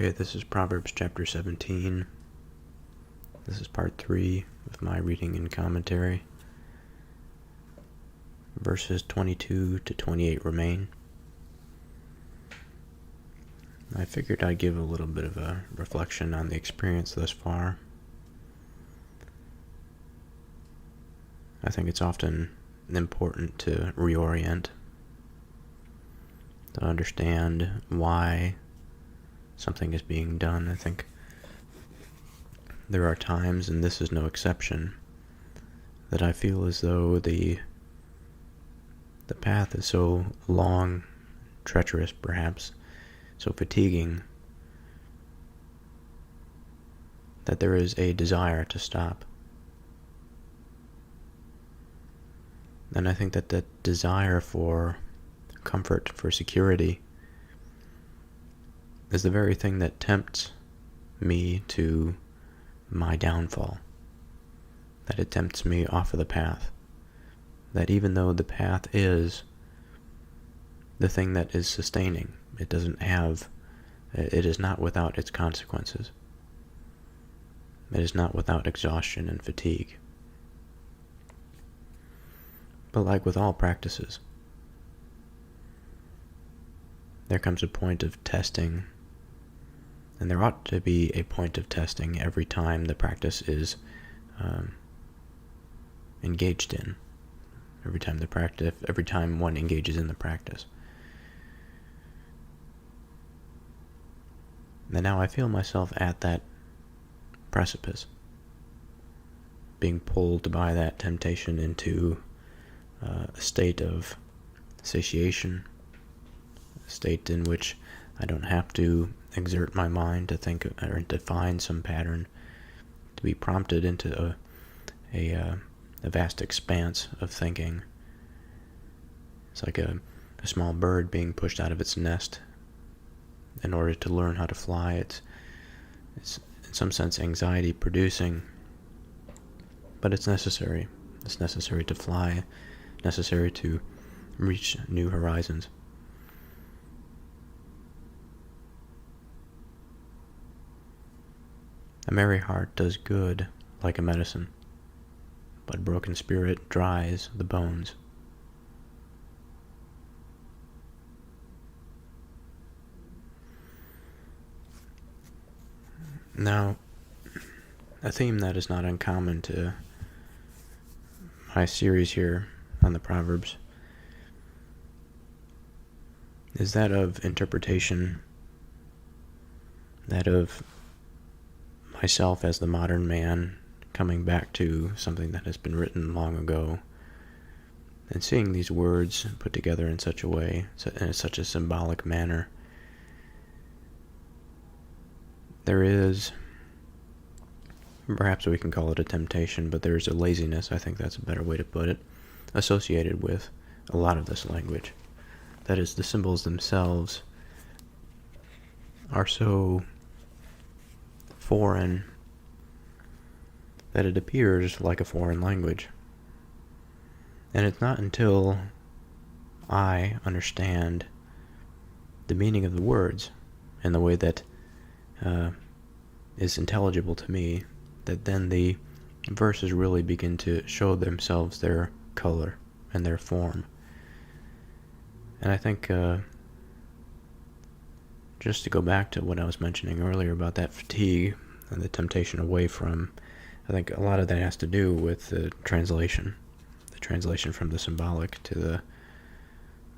Okay, this is Proverbs chapter 17. This is part 3 of my reading and commentary. Verses 22 to 28 remain. I figured I'd give a little bit of a reflection on the experience thus far. I think it's often important to reorient, to understand why something is being done. I think there are times, and this is no exception, that I feel as though the path is so long, treacherous perhaps, so fatiguing, that there is a desire to stop. And I think that that desire for comfort, for security, is the very thing that tempts me to my downfall. That it tempts me off of the path. That even though the path is the thing that is sustaining, it is not without its consequences. It is not without exhaustion and fatigue. But like with all practices, there comes a point of testing, and there ought to be a point of testing every time the practice is engaged in. Every time one engages in the practice. And now I feel myself at that precipice, being pulled by that temptation into a state of satiation, a state in which I don't have to exert my mind to think or to find some pattern, to be prompted into a vast expanse of thinking. It's like a small bird being pushed out of its nest in order to learn how to fly. It's in some sense anxiety producing, but it's necessary. It's necessary to fly, necessary to reach new horizons. A merry heart does good like a medicine, but a broken spirit dries the bones. Now, a theme that is not uncommon to my series here on the Proverbs is that of interpretation, that of myself as the modern man coming back to something that has been written long ago and seeing these words put together in such a way, in such a symbolic manner. There is, perhaps we can call it a temptation, but there's a laziness, I think that's a better way to put it, associated with a lot of this language. That is, the symbols themselves are so foreign that it appears like a foreign language. And it's not until I understand the meaning of the words in the way that is intelligible to me that then the verses really begin to show themselves their color and their form. And I think just to go back to what I was mentioning earlier about that fatigue and the temptation away from, I think a lot of that has to do with the translation from the symbolic to the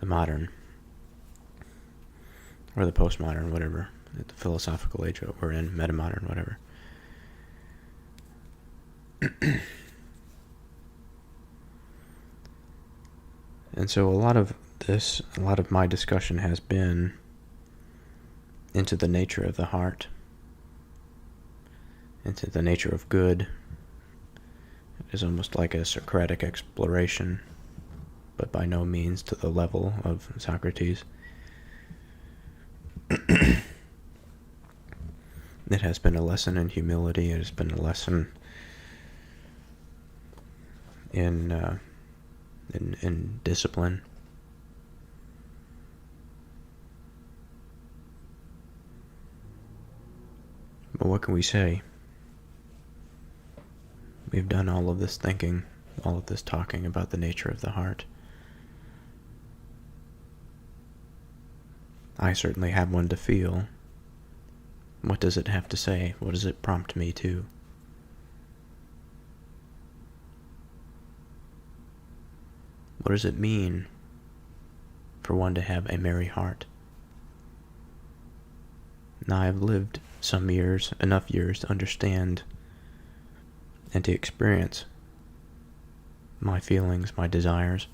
modern, or the postmodern, whatever, the philosophical age we're in, metamodern, whatever. And so a lot of my discussion has been into the nature of the heart, into the nature of good. It is almost like a Socratic exploration, but by no means to the level of Socrates. It has been a lesson in humility. It has been a lesson in discipline. Well, what can we say? We've done all of this thinking, all of this talking about the nature of the heart. I certainly have one to feel. What does it have to say? What does it prompt me to? What does it mean for one to have a merry heart? Now, I've lived some years, enough years to understand and to experience my feelings, my desires.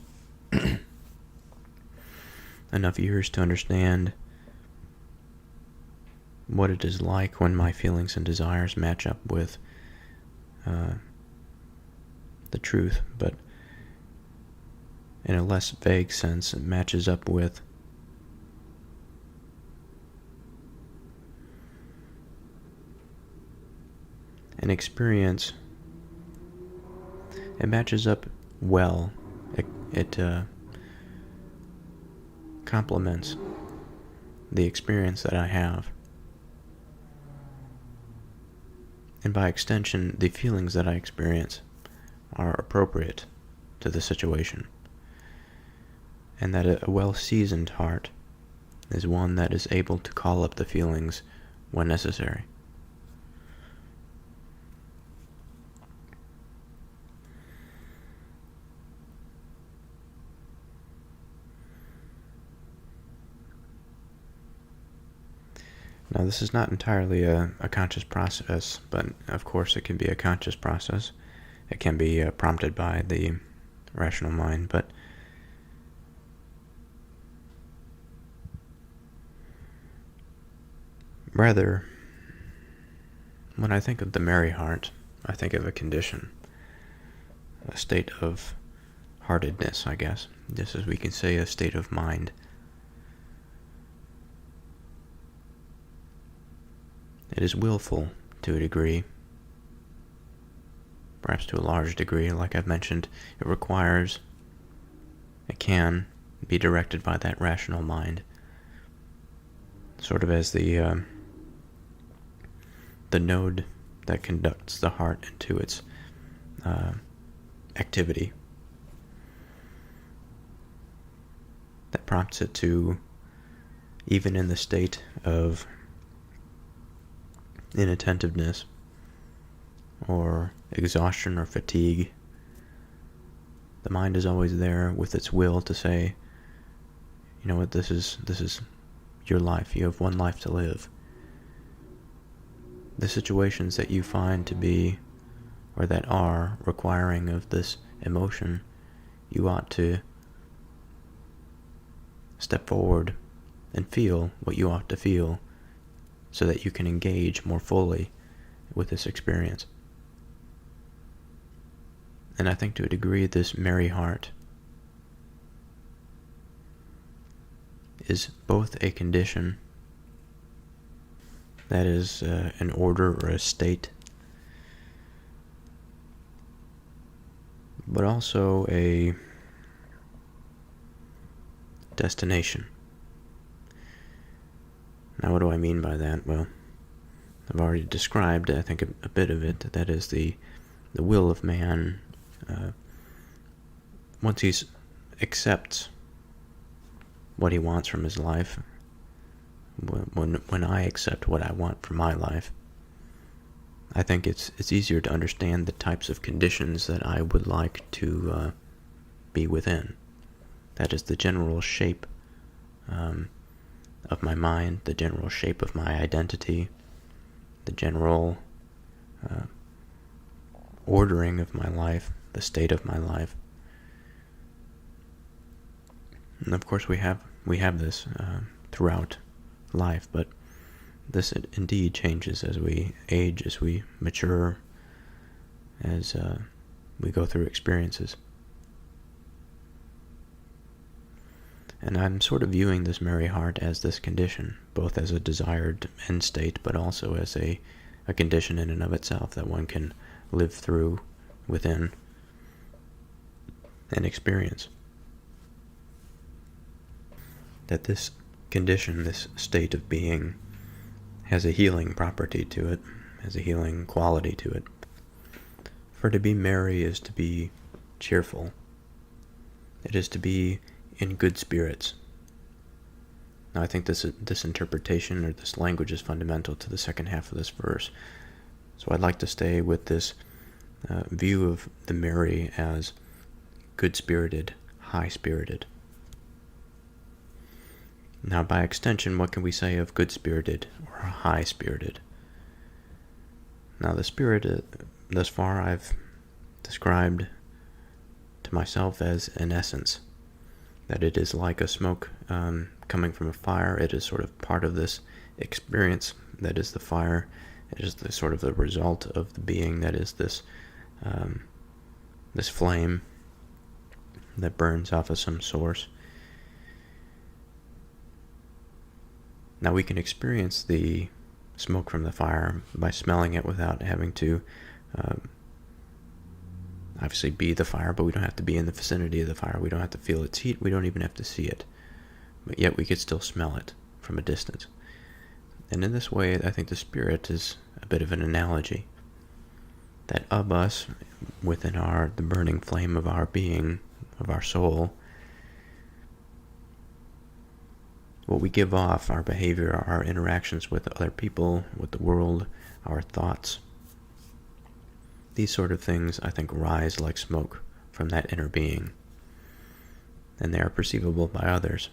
Enough years to understand what it is like when my feelings and desires match up with the truth, but in a less vague sense, it matches up with an experience. It matches up well. It complements the experience that I have. And by extension, the feelings that I experience are appropriate to the situation. And that a well-seasoned heart is one that is able to call up the feelings when necessary. Now, this is not entirely a conscious process, but of course it can be a conscious process. It can be prompted by the rational mind, but rather, when I think of the merry heart, I think of a condition, a state of heartedness, I guess, just as we can say a state of mind. It is willful to a degree, perhaps to a large degree. Like I've mentioned, it can be directed by that rational mind, sort of as the node that conducts the heart into its activity, that prompts it to, even in the state of inattentiveness or exhaustion or fatigue, the mind is always there with its will to say, you know what, this is your life. You have one life to live. The situations that you find to be, or that are, requiring of this emotion, you ought to step forward and feel what you ought to feel, so that you can engage more fully with this experience. And I think to a degree this merry heart is both a condition, that is an order or a state, but also a destination. Now, what do I mean by that? Well, I've already described, I think, a bit of it. That is the will of man. Once he accepts what he wants from his life, when I accept what I want for my life, I think it's easier to understand the types of conditions that I would like to be within. That is the general shape of my mind, the general shape of my identity, the general ordering of my life, the state of my life. And of course we have this throughout life, but this indeed changes as we age, as we mature, as we go through experiences. And I'm sort of viewing this merry heart as this condition, both as a desired end state, but also as a condition in and of itself that one can live through within and experience. That this condition, this state of being, has a healing property to it, has a healing quality to it. For to be merry is to be cheerful. It is to be in good spirits. Now I think this interpretation or this language is fundamental to the second half of this verse. So I'd like to stay with this view of the merry as good-spirited, high-spirited. Now, by extension, what can we say of good-spirited or high-spirited? Now, the spirit, thus far, I've described to myself as an essence, that it is like a smoke coming from a fire. It is sort of part of this experience that is the fire. It is the sort of the result of the being that is this this flame that burns off of some source. Now we can experience the smoke from the fire by smelling it without having to obviously be the fire, but we don't have to be in the vicinity of the fire. We don't have to feel its heat. We don't even have to see it. But yet we could still smell it from a distance. And in this way, I think the Spirit is a bit of an analogy. That of us, within the burning flame of our being, of our soul, what we give off, our behavior, our interactions with other people, with the world, our thoughts, these sort of things, I think, rise like smoke from that inner being. And they are perceivable by others.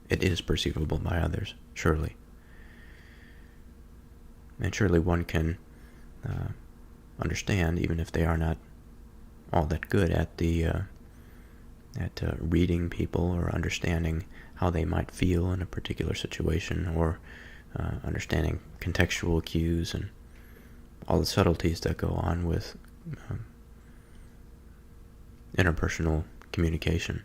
It is perceivable by others, surely. And surely one can understand, even if they are not all that good at reading people or understanding how they might feel in a particular situation, or understanding contextual cues and all the subtleties that go on with interpersonal communication.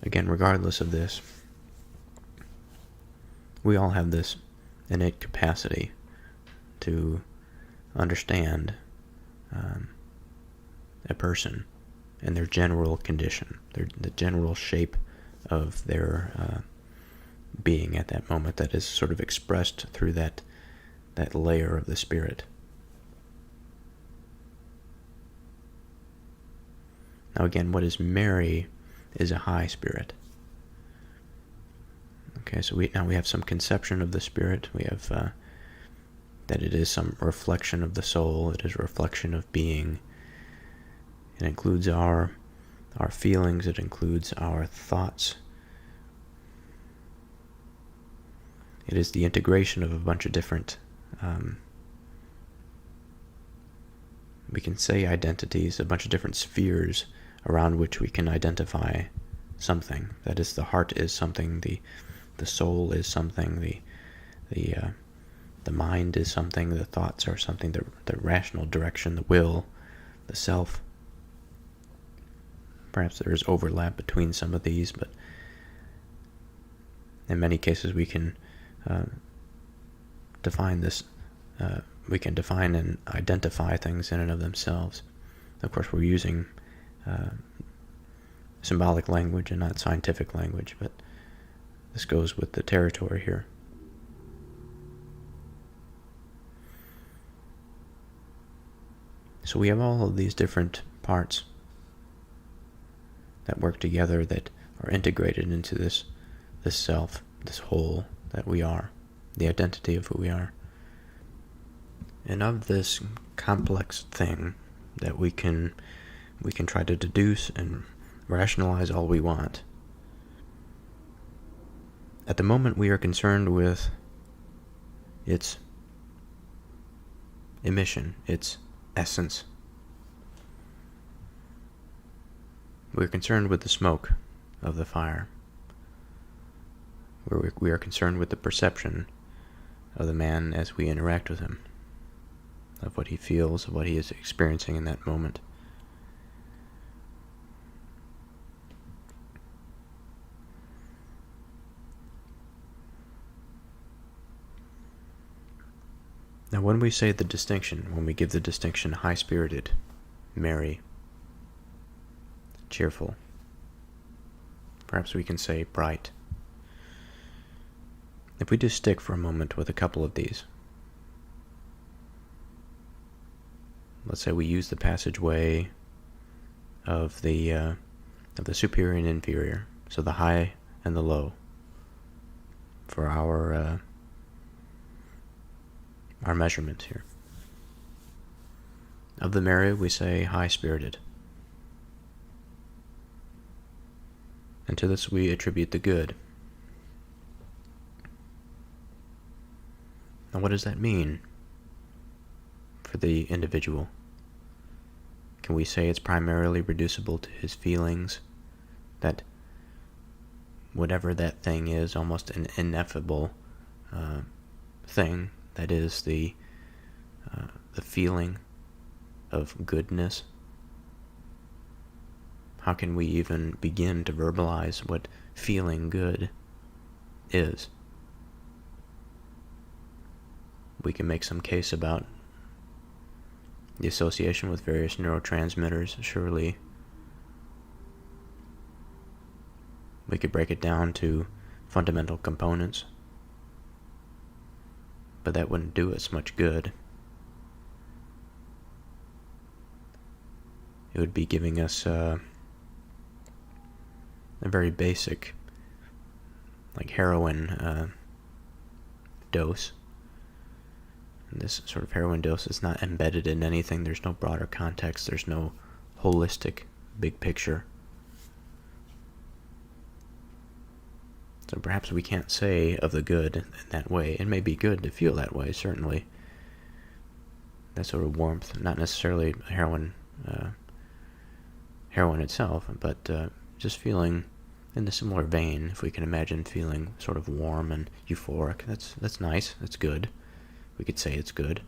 Again, regardless of this, we all have this innate capacity to understand a person and their general condition, the general shape of their being at that moment, that is sort of expressed through that layer of the Spirit. Now again, what is merry is a high spirit. Okay, so we have some conception of the Spirit. We have that it is some reflection of the soul. It is a reflection of being. It includes our feelings. It includes our thoughts. It is the integration of a bunch of different, we can say identities, a bunch of different spheres around which we can identify something. That is, the heart is something, the soul is something, the mind is something, the thoughts are something, the rational direction, the will, the self. Perhaps there is overlap between some of these, but in many cases we can define this. We can define and identify things in and of themselves. Of course, we're using symbolic language and not scientific language, but this goes with the territory here. So we have all of these different parts that work together, that are integrated into this self, this whole that we are, the identity of who we are. And of this complex thing that we can try to deduce and rationalize all we want, at the moment we are concerned with its emission, its essence. We're concerned with the smoke of the fire. We are concerned with the perception of the man as we interact with him, of what he feels, of what he is experiencing in that moment. Now, when we say the distinction, when we give the distinction high-spirited, merry, cheerful, perhaps we can say bright, If we just stick for a moment with a couple of these, let's say we use the passageway of the superior and inferior, so the high and the low, for our measurements here. Of the merry, we say high-spirited. And to this we attribute the good. Now what does that mean for the individual? Can we say it's primarily reducible to his feelings, that whatever that thing is, almost an ineffable thing, that is the feeling of goodness? How can we even begin to verbalize what feeling good is? We can make some case about the association with various neurotransmitters, surely. We could break it down to fundamental components, but that wouldn't do us much good. It would be giving us a very basic, like heroin dose. And this sort of heroin dose is not embedded in anything. There's no broader context. There's no holistic big picture. So perhaps we can't say of the good in that way. It may be good to feel that way, certainly. That sort of warmth, not necessarily heroin itself, but just feeling in a similar vein. If we can imagine feeling sort of warm and euphoric, that's nice. That's good. We could say it's good.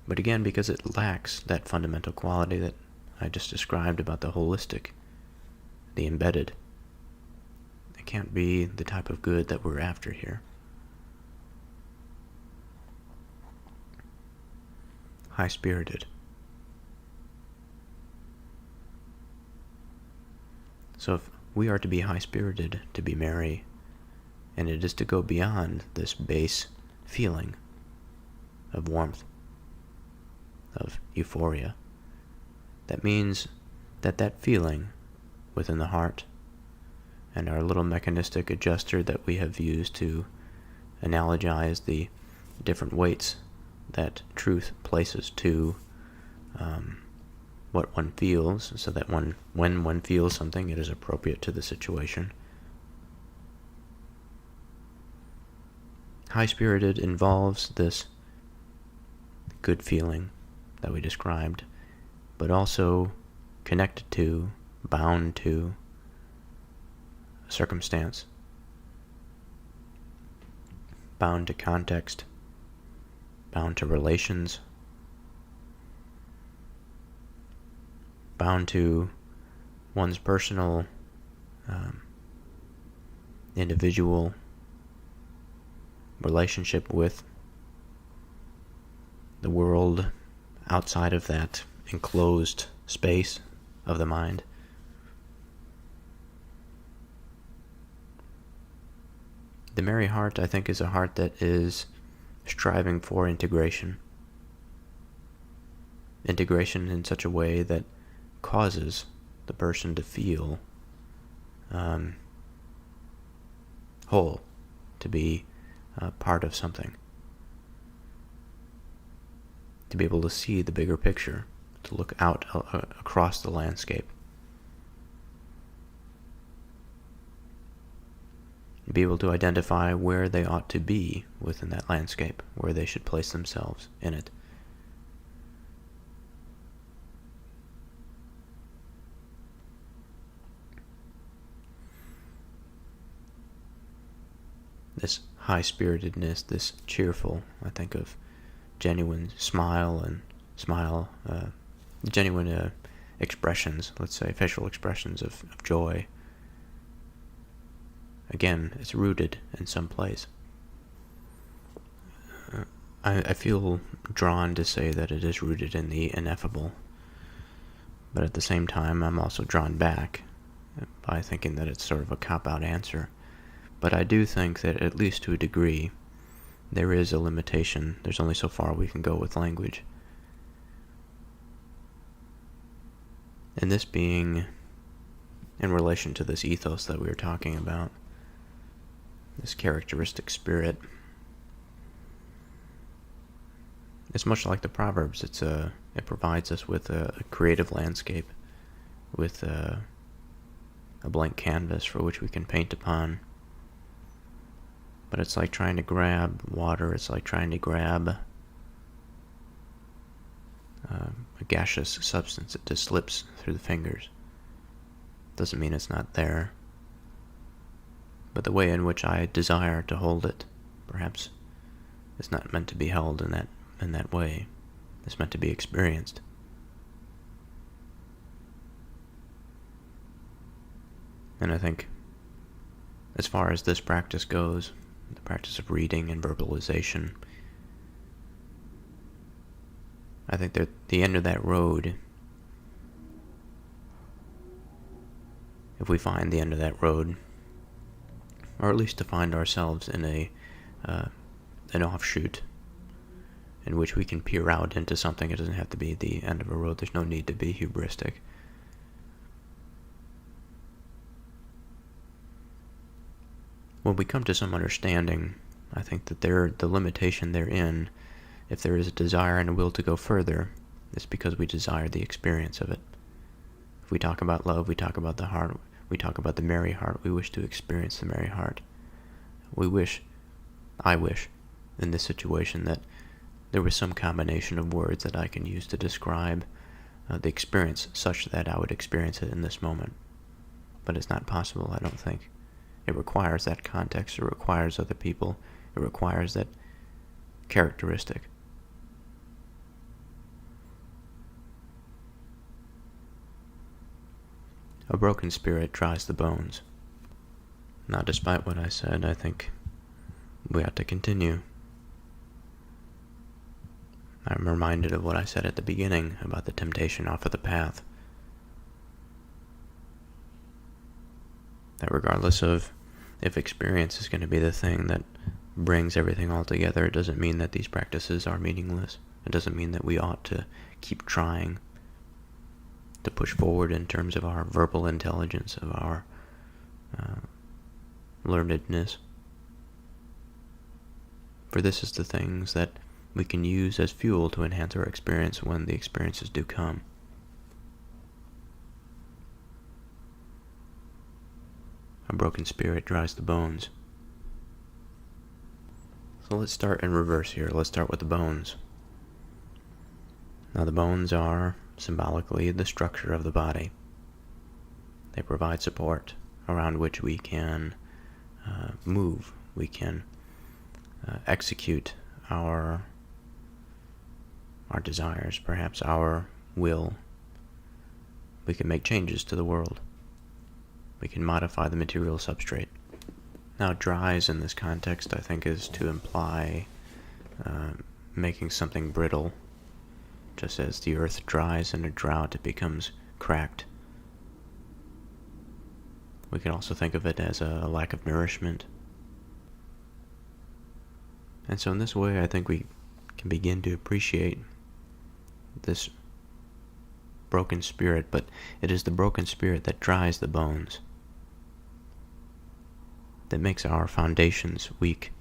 But again, because it lacks that fundamental quality that I just described about the holistic, the embedded, it can't be the type of good that we're after here. High-spirited. So if we are to be high-spirited, to be merry, and it is to go beyond this base feeling of warmth, of euphoria, that means that that feeling within the heart, and our little mechanistic adjuster that we have used to analogize the different weights that truth places to what one feels, so that when one feels something, it is appropriate to the situation. High-spirited involves this good feeling that we described, but also connected to, bound to, a circumstance, bound to context, bound to relations, bound to one's personal, individual relationship with the world outside of that enclosed space of the mind. The merry heart, I think, is a heart that is striving for integration. Integration in such a way that causes the person to feel whole, to be part of something, to be able to see the bigger picture, to look out across the landscape, be able to identify where they ought to be within that landscape, where they should place themselves in it. This high-spiritedness, this cheerful, I think of genuine genuine expressions, let's say, facial expressions of joy. Again, it's rooted in some place. I feel drawn to say that it is rooted in the ineffable, but at the same time, I'm also drawn back by thinking that it's sort of a cop-out answer. But I do think that, at least to a degree, there is a limitation. There's only so far we can go with language. And this being in relation to this ethos that we were talking about, this characteristic spirit. It's much like the Proverbs. It provides us with a creative landscape, with a blank canvas for which we can paint upon. But it's like trying to grab water. It's like trying to grab a gaseous substance that just slips through the fingers. Doesn't mean it's not there. But the way in which I desire to hold it, perhaps, is not meant to be held in that way. It's meant to be experienced. And I think, as far as this practice goes, the practice of reading and verbalization, I think that the end of that road, if we find the end of that road, or at least to find ourselves in an offshoot in which we can peer out into something. It doesn't have to be the end of a road. There's no need to be hubristic. When we come to some understanding, I think that the limitation therein, if there is a desire and a will to go further, it's because we desire the experience of it. If we talk about love, we talk about the heart, we talk about the merry heart, we wish to experience the merry heart. I wish, in this situation, that there was some combination of words that I can use to describe the experience such that I would experience it in this moment. But it's not possible, I don't think. It requires that context, it requires other people, it requires that characteristic. A broken spirit dries the bones. Now, despite what I said, I think we ought to continue. I'm reminded of what I said at the beginning about the temptation off of the path. That regardless of if experience is going to be the thing that brings everything all together, it doesn't mean that these practices are meaningless. It doesn't mean that we ought to keep trying to push forward in terms of our verbal intelligence, of our learnedness. For this is the things that we can use as fuel to enhance our experience when the experiences do come. A broken spirit dries the bones. So let's start in reverse here. Let's start with the bones. Now, the bones are symbolically the structure of the body. They provide support around which we can move, we can execute our desires, perhaps our will. We can make changes to the world. We can modify the material substrate. Now, dries in this context, I think, is to imply making something brittle. Just as the earth dries in a drought, it becomes cracked. We can also think of it as a lack of nourishment. And so in this way, I think we can begin to appreciate this broken spirit, but it is the broken spirit that dries the bones, that makes our foundations weak.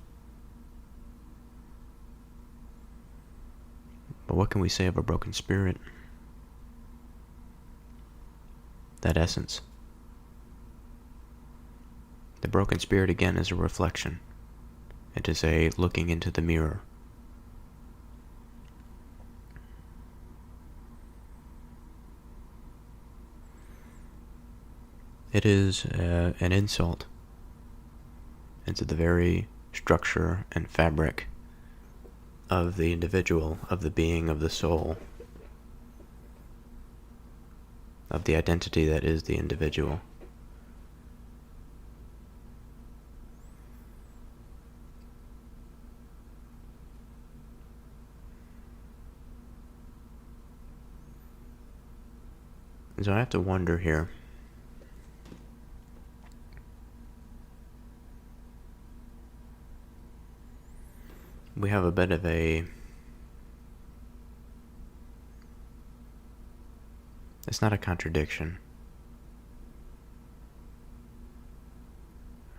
But what can we say of a broken spirit? That essence. The broken spirit, again, is a reflection. It is a looking into the mirror. It is an insult into the very structure and fabric of the individual, of the being, of the soul, of the identity that is the individual. And so I have to wonder here, we have a bit of it's not a contradiction.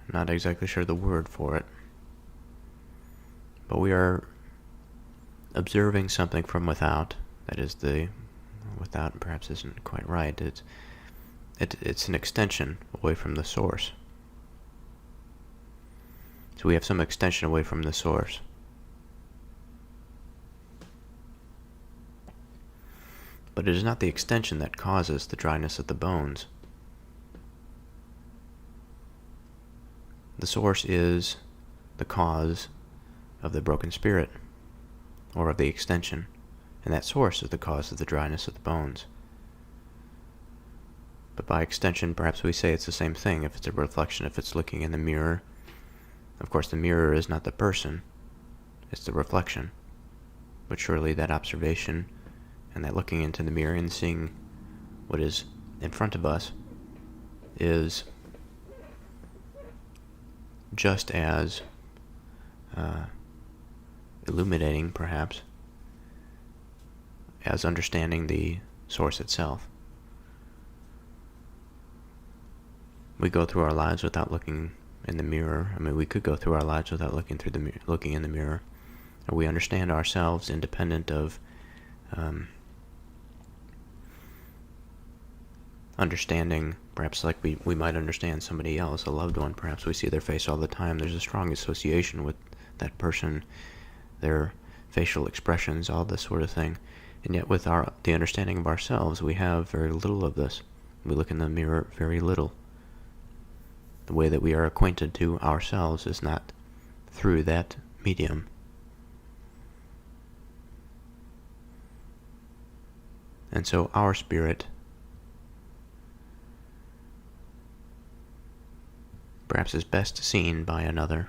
I'm not exactly sure the word for it. But we are observing something from without. That is, without perhaps isn't quite right. It's an extension away from the source. So we have some extension away from the source. But it is not the extension that causes the dryness of the bones. The source is the cause of the broken spirit, or of the extension, and that source is the cause of the dryness of the bones. But by extension, perhaps we say it's the same thing. If it's a reflection, if it's looking in the mirror, of course the mirror is not the person, it's the reflection. But surely that observation and that looking into the mirror and seeing what is in front of us is just as illuminating, perhaps, as understanding the source itself. We go through our lives without looking in the mirror. I mean, we could go through our lives without looking in the mirror. Or we understand ourselves independent of understanding, perhaps like we might understand somebody else, a loved one. Perhaps we see their face all the time. There's a strong association with that person, their facial expressions, all this sort of thing. And yet with the understanding of ourselves, we have very little of this. We look in the mirror very little. The way that we are acquainted to ourselves is not through that medium. And so our spirit perhaps is best seen by another.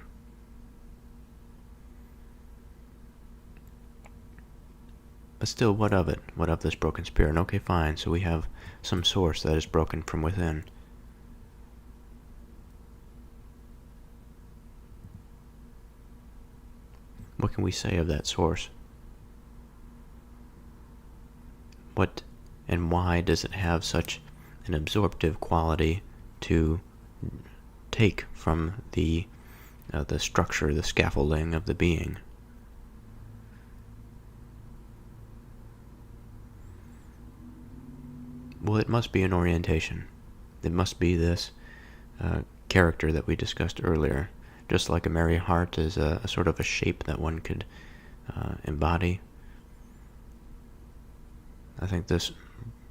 But still, what of it? What of this broken spirit? Okay, fine, so we have some source that is broken from within. What can we say of that source? What and why does it have such an absorptive quality to take from the structure, the scaffolding of the being? Well, it must be an orientation. It must be this character that we discussed earlier. Just like a merry heart is a sort of a shape that one could embody. I think this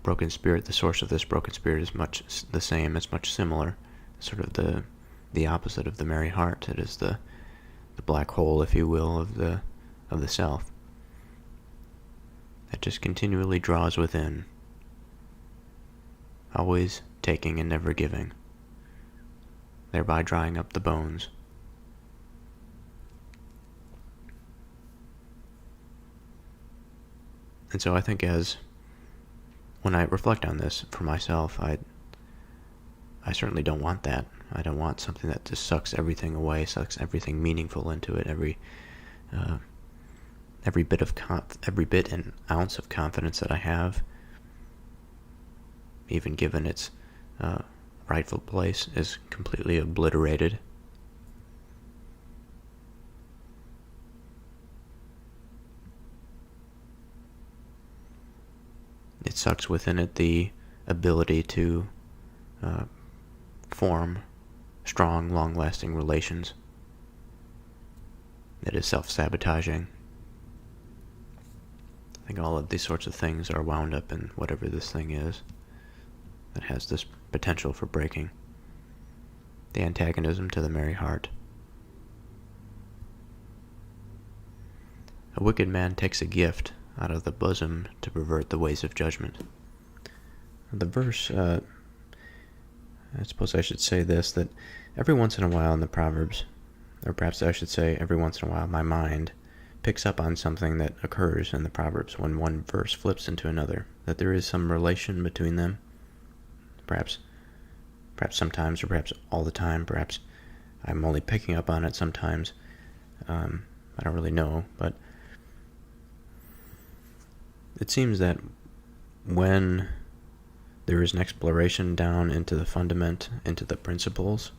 broken spirit, the source of this broken spirit, is much the same. It's much similar. Sort of the opposite of the merry heart. It is the black hole, if you will, of the self. That just continually draws within, always taking and never giving, thereby drying up the bones. And so I think when I reflect on this for myself, I certainly don't want that. I don't want something that just sucks everything away, sucks everything meaningful into it, every bit and ounce of confidence that I have, even given its rightful place, is completely obliterated. It sucks within it the ability to form strong, long-lasting relations. It is self-sabotaging. I think all of these sorts of things are wound up in whatever this thing is that has this potential for breaking. The antagonism to the merry heart. A wicked man takes a gift out of the bosom to pervert the ways of judgment. The verse, I suppose I should say this, that every once in a while in the Proverbs, or perhaps I should say every once in a while my mind picks up on something that occurs in the Proverbs when one verse flips into another, that there is some relation between them. Perhaps sometimes, or perhaps all the time, perhaps I'm only picking up on it sometimes. I don't really know, but it seems that when there is an exploration down into the fundament, into the principles,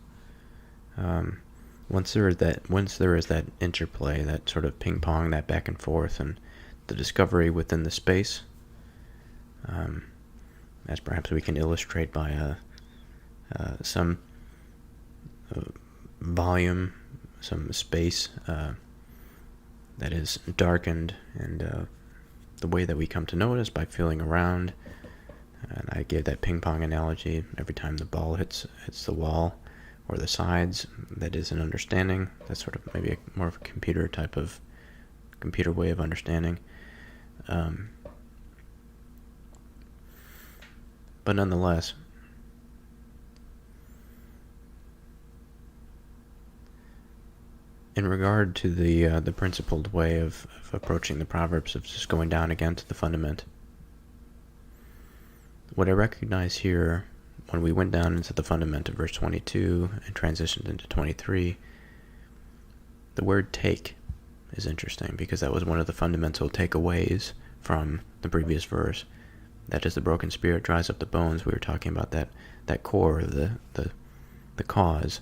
once there is that interplay, that sort of ping pong, that back and forth, and the discovery within the space, as perhaps we can illustrate by some volume, some space that is darkened, and the way that we come to know it is by feeling around. And I gave that ping pong analogy. Every time the ball hits the wall or the sides, that is an understanding. That's sort of maybe more of a computer way of understanding. But nonetheless, in regard to the principled way of approaching the Proverbs, of just going down again to the fundament, what I recognize here, when we went down into the fundament of verse 22 and transitioned into 23, the word take is interesting, because that was one of the fundamental takeaways from the previous verse. That is, the broken spirit dries up the bones. We were talking about that core of the cause,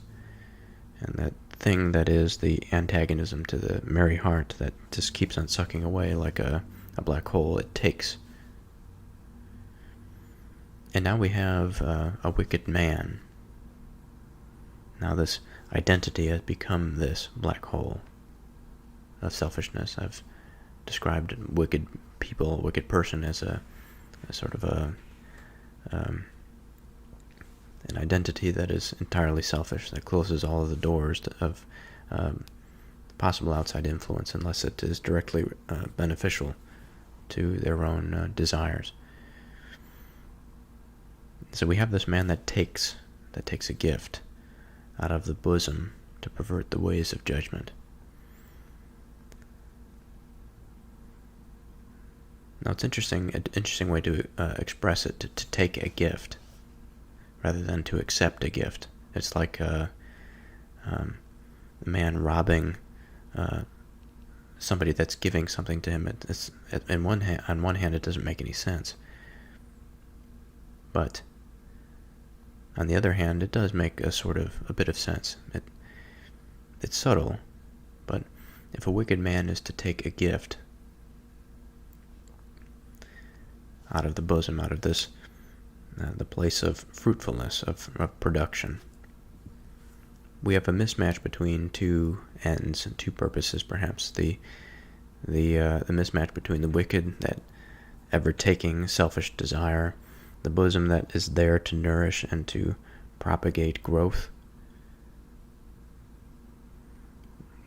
and that thing that is the antagonism to the merry heart that just keeps on sucking away like a black hole. It takes. And now we have a wicked man. Now this identity has become this black hole of selfishness. I've described wicked people, a wicked person, as a sort of an identity that is entirely selfish, that closes all of the doors of possible outside influence unless it is directly beneficial to their own desires. So we have this man that takes a gift out of the bosom to pervert the ways of judgment. Now it's an interesting way to express it, to take a gift rather than to accept a gift. It's like a man robbing somebody that's giving something to him. On one hand, it doesn't make any sense, but on the other hand, it does make a bit of sense. It's subtle, but if a wicked man is to take a gift out of the bosom, out of this, the place of fruitfulness, of production, we have a mismatch between two ends and two purposes, perhaps. The mismatch between the wicked, that ever-taking selfish desire, the bosom that is there to nourish and to propagate growth.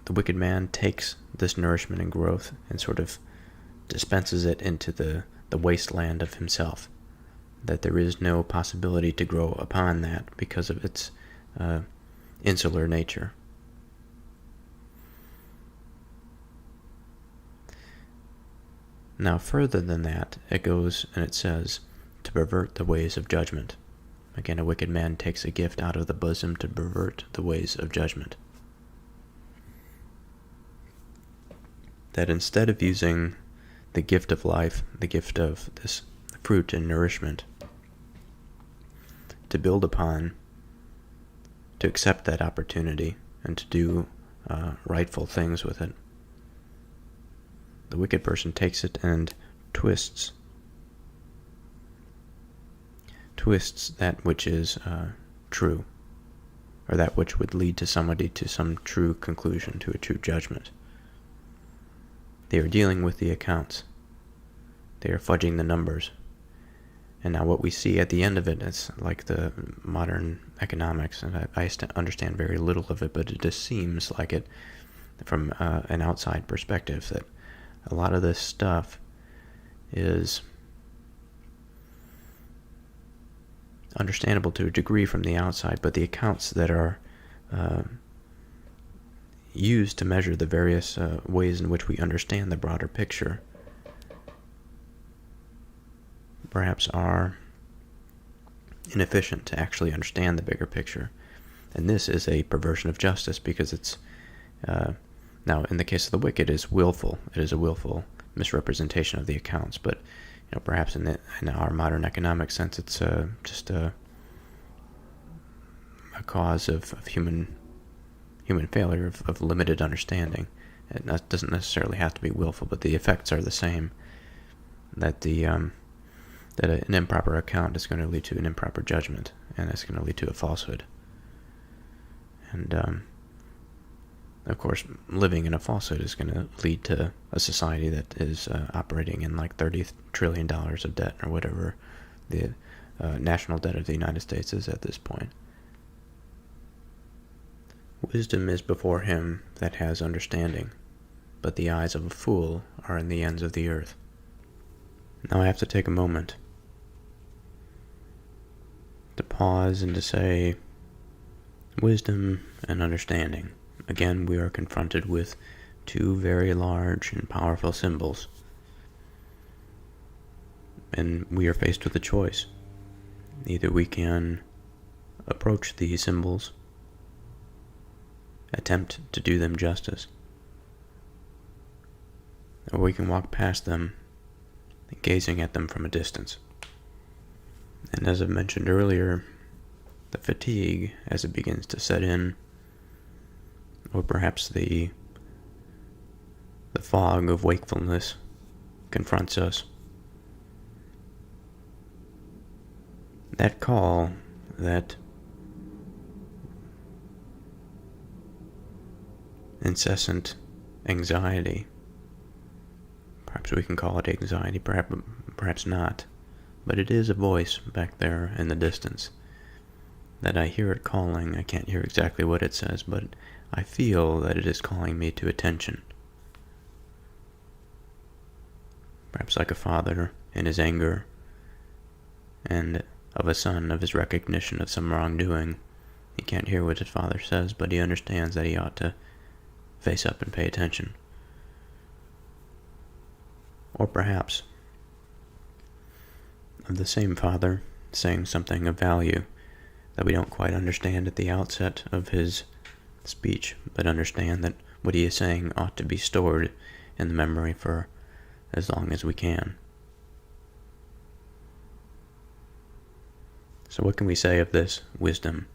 The wicked man takes this nourishment and growth and sort of dispenses it into the wasteland of himself, that there is no possibility to grow upon that because of its insular nature. Now, further than that, it goes and it says, to pervert the ways of judgment. Again, a wicked man takes a gift out of the bosom to pervert the ways of judgment. That instead of using the gift of life, the gift of this fruit and nourishment, to build upon, to accept that opportunity, and to do rightful things with it, the wicked person takes it and twists that which is true, or that which would lead to somebody to some true conclusion, to a true judgment. They are dealing with the accounts. They are fudging the numbers. And now what we see at the end of it is like the modern economics, and I understand very little of it, but it just seems like it, from an outside perspective, that a lot of this stuff is understandable to a degree from the outside, but the accounts that are used to measure the various ways in which we understand the broader picture perhaps are inefficient to actually understand the bigger picture. And this is a perversion of justice, because it's Now, in the case of the wicked, it is willful. It is a willful misrepresentation of the accounts. But perhaps in our modern economic sense, it's just a cause of human failure, of limited understanding. It doesn't necessarily have to be willful, but the effects are the same. That an improper account is going to lead to an improper judgment, and it's going to lead to a falsehood. And of course, living in a falsehood is going to lead to a society that is operating in like $30 trillion of debt, or whatever the national debt of the United States is at this point. Wisdom is before him that has understanding, but the eyes of a fool are in the ends of the earth. Now I have to take a moment to pause and to say, wisdom and understanding. Again, we are confronted with two very large and powerful symbols, and we are faced with a choice. Either we can approach these symbols, attempt to do them justice, or we can walk past them, gazing at them from a distance. And as I mentioned earlier, the fatigue, as it begins to set in, or perhaps the fog of wakefulness confronts us. That call, that incessant anxiety, perhaps we can call it anxiety, perhaps not, but it is a voice back there in the distance, that I hear it calling. I can't hear exactly what it says, but I feel that it is calling me to attention. Perhaps like a father in his anger, and of a son of his recognition of some wrongdoing. He can't hear what his father says, but he understands that he ought to face up and pay attention. Or perhaps of the same father saying something of value that we don't quite understand at the outset of his speech, but understand that what he is saying ought to be stored in the memory for as long as we can. So what can we say of this wisdom?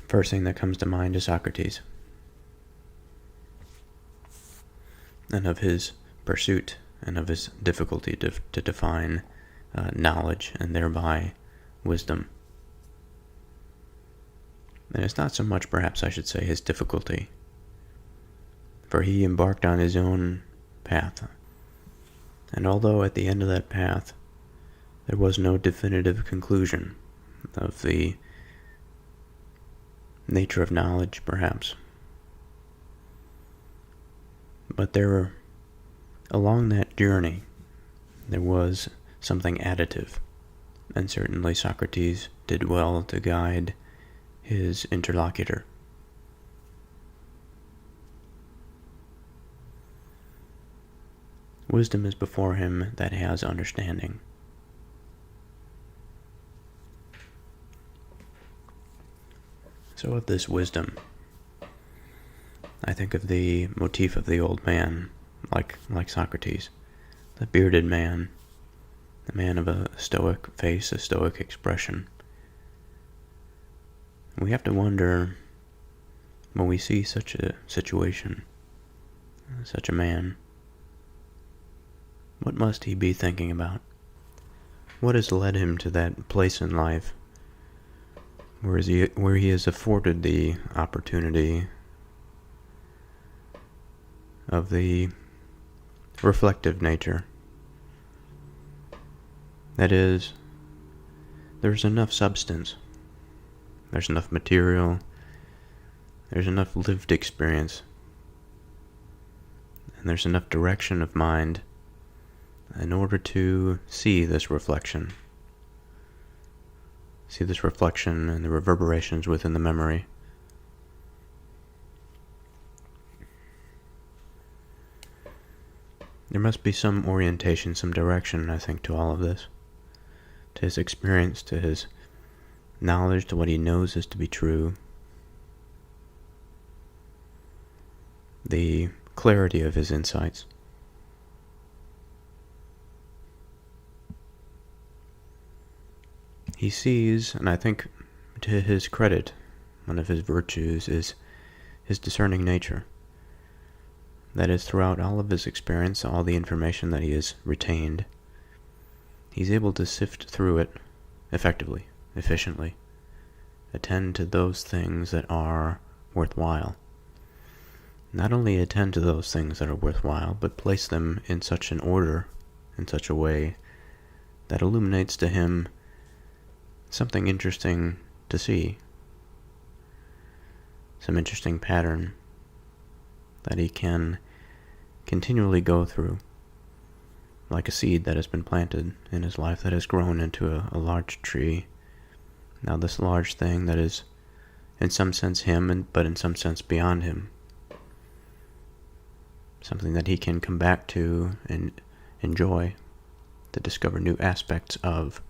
First thing that comes to mind is Socrates, and of his pursuit and of his difficulty to define knowledge and thereby wisdom. And it's not so much, perhaps I should say, his difficulty, for he embarked on his own path. And although at the end of that path there was no definitive conclusion of the nature of knowledge, perhaps, but along that journey there was something additive, and certainly Socrates did well to guide his interlocutor. Wisdom is before him that has understanding. So of this wisdom, I think of the motif of the old man, like Socrates, the bearded man, the man of a stoic face, a stoic expression. We have to wonder, when we see such a situation, such a man, what must he be thinking about? What has led him to that place in life where he is afforded the opportunity of the reflective nature? That is, there's enough substance, there's enough material, there's enough lived experience, and there's enough direction of mind in order to see this reflection and the reverberations within the memory. There must be some orientation, some direction, I think, to all of this, to his experience, to his knowledge, to what he knows is to be true. the clarity of his insights. He sees, and I think to his credit, one of his virtues is his discerning nature. That is, throughout all of his experience, all the information that he has retained, he's able to sift through it effectively, efficiently, attend to those things that are worthwhile. Not only attend to those things that are worthwhile, but place them in such an order, in such a way, that illuminates to him something interesting to see, some interesting pattern that he can continually go through, like a seed that has been planted in his life that has grown into a large tree. Now this large thing that is in some sense him, but in some sense beyond him. Something that he can come back to and enjoy, to discover new aspects of,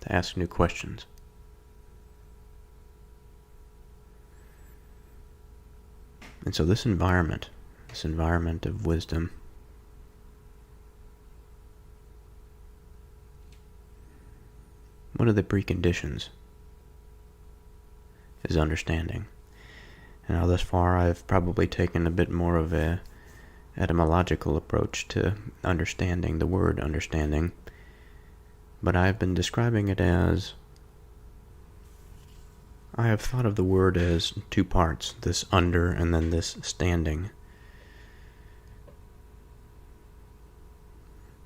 to ask new questions. And so this environment of wisdom, one of the preconditions is understanding. And now thus far I've probably taken a bit more of a etymological approach to understanding, the word understanding, but I've been describing it as, I have thought of the word as two parts, this under and then this standing.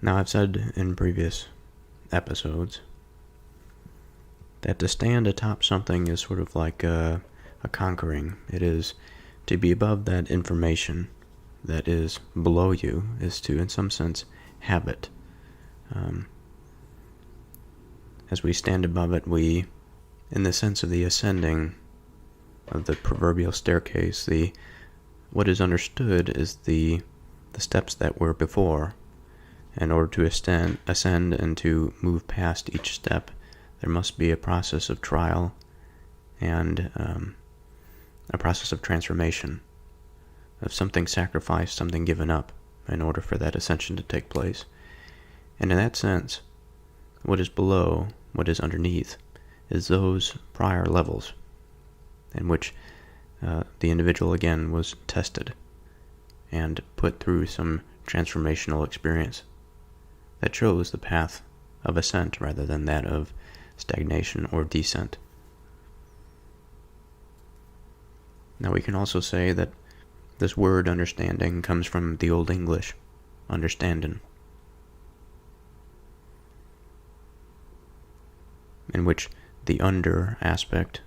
Now I've said in previous episodes that to stand atop something is sort of like a conquering. It is to be above that information that is below you, is to, in some sense, have it. As we stand above it, we, in the sense of the ascending of the proverbial staircase, what is understood is the steps that were before. In order to ascend and to move past each step, there must be a process of trial and a process of transformation, of something sacrificed, something given up, in order for that ascension to take place. And in that sense, what is below, what is underneath, is those prior levels in which the individual again was tested and put through some transformational experience that chose the path of ascent rather than that of stagnation or descent. Now we can also say that this word understanding comes from the Old English, understandin', in which the under aspect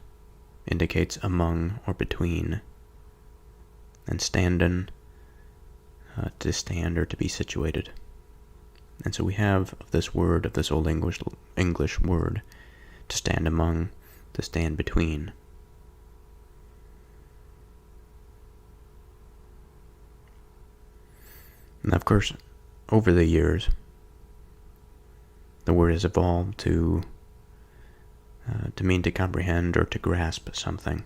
indicates among or between, and standin', to stand or to be situated. And so we have this word, of this Old English word, to stand among, to stand between. And of course, over the years, the word has evolved to mean to comprehend or to grasp something.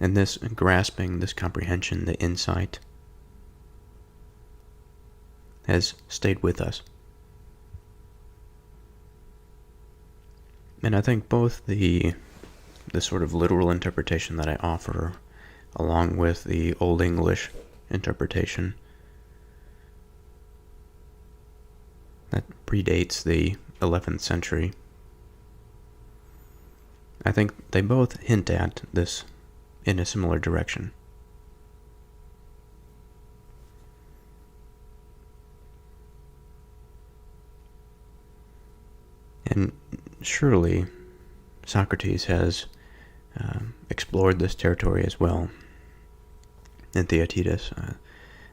And this grasping, this comprehension, the insight, has stayed with us. And I think both the sort of literal interpretation that I offer, along with the Old English interpretation that predates the 11th century, I think they both hint at this in a similar direction. And surely Socrates has explored this territory as well in Theaetetus.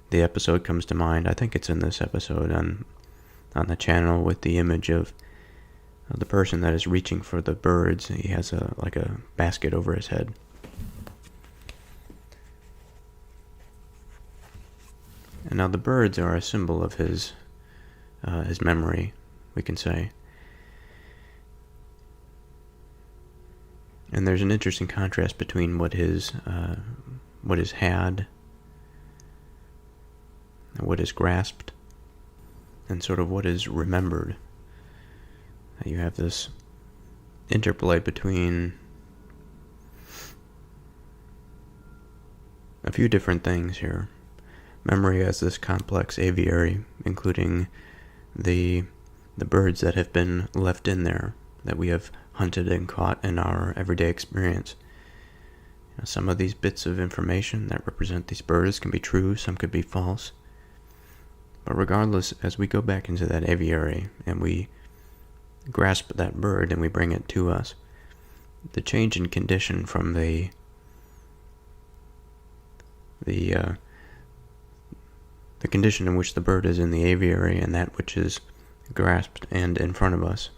The episode comes to mind, I think it's in this episode on the channel, with the image of the person that is reaching for the birds. He has a basket over his head. And now the birds are a symbol of his memory, we can say. And there's an interesting contrast between what is had, what is grasped, and sort of what is remembered. You have this interplay between a few different things here. Memory as this complex aviary, including the birds that have been left in there, that we have hunted and caught in our everyday experience. Some of these bits of information that represent these birds can be true, some could be false. But regardless, as we go back into that aviary and we grasp that bird and we bring it to us, the change in condition from the condition in which the bird is in the aviary and that which is grasped and in front of us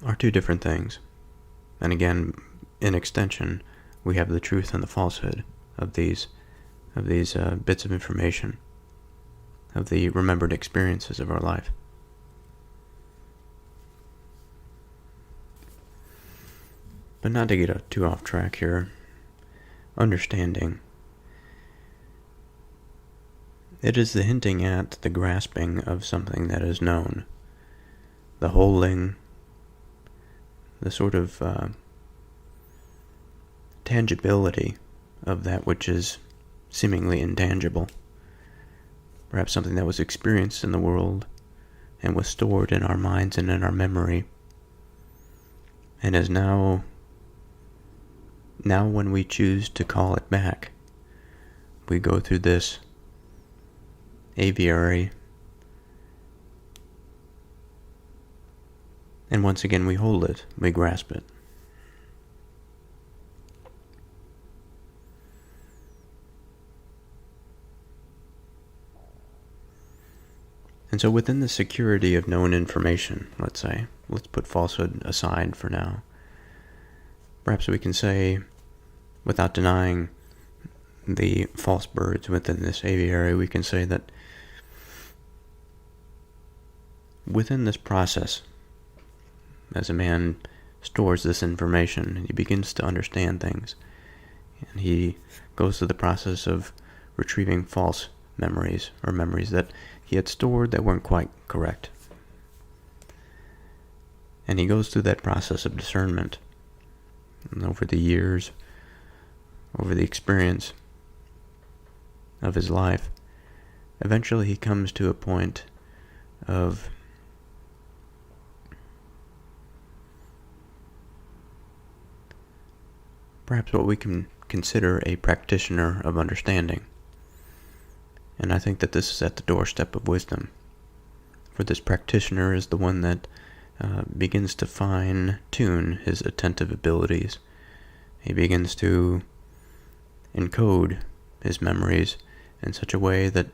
are two different things. And again, in extension, we have the truth and the falsehood of these bits of information, of the remembered experiences of our life. But not to get too off track here, understanding. It is the hinting at the grasping of something that is known, the holding, the sort of tangibility of that which is seemingly intangible. Perhaps something that was experienced in the world and was stored in our minds and in our memory, and is now when we choose to call it back, we go through this aviary, and once again we hold it, we grasp it. And so within the security of known information, let's put falsehood aside for now. Perhaps we can say, without denying the false birds within this aviary, we can say that within this process, as a man stores this information, he begins to understand things, and he goes through the process of retrieving false memories, or memories that he had stored that weren't quite correct. And he goes through that process of discernment. And over the years, over the experience of his life, eventually he comes to a point of perhaps what we can consider a practitioner of understanding. And I think that this is at the doorstep of wisdom. For this practitioner is the one that begins to fine-tune his attentive abilities. He begins to encode his memories in such a way that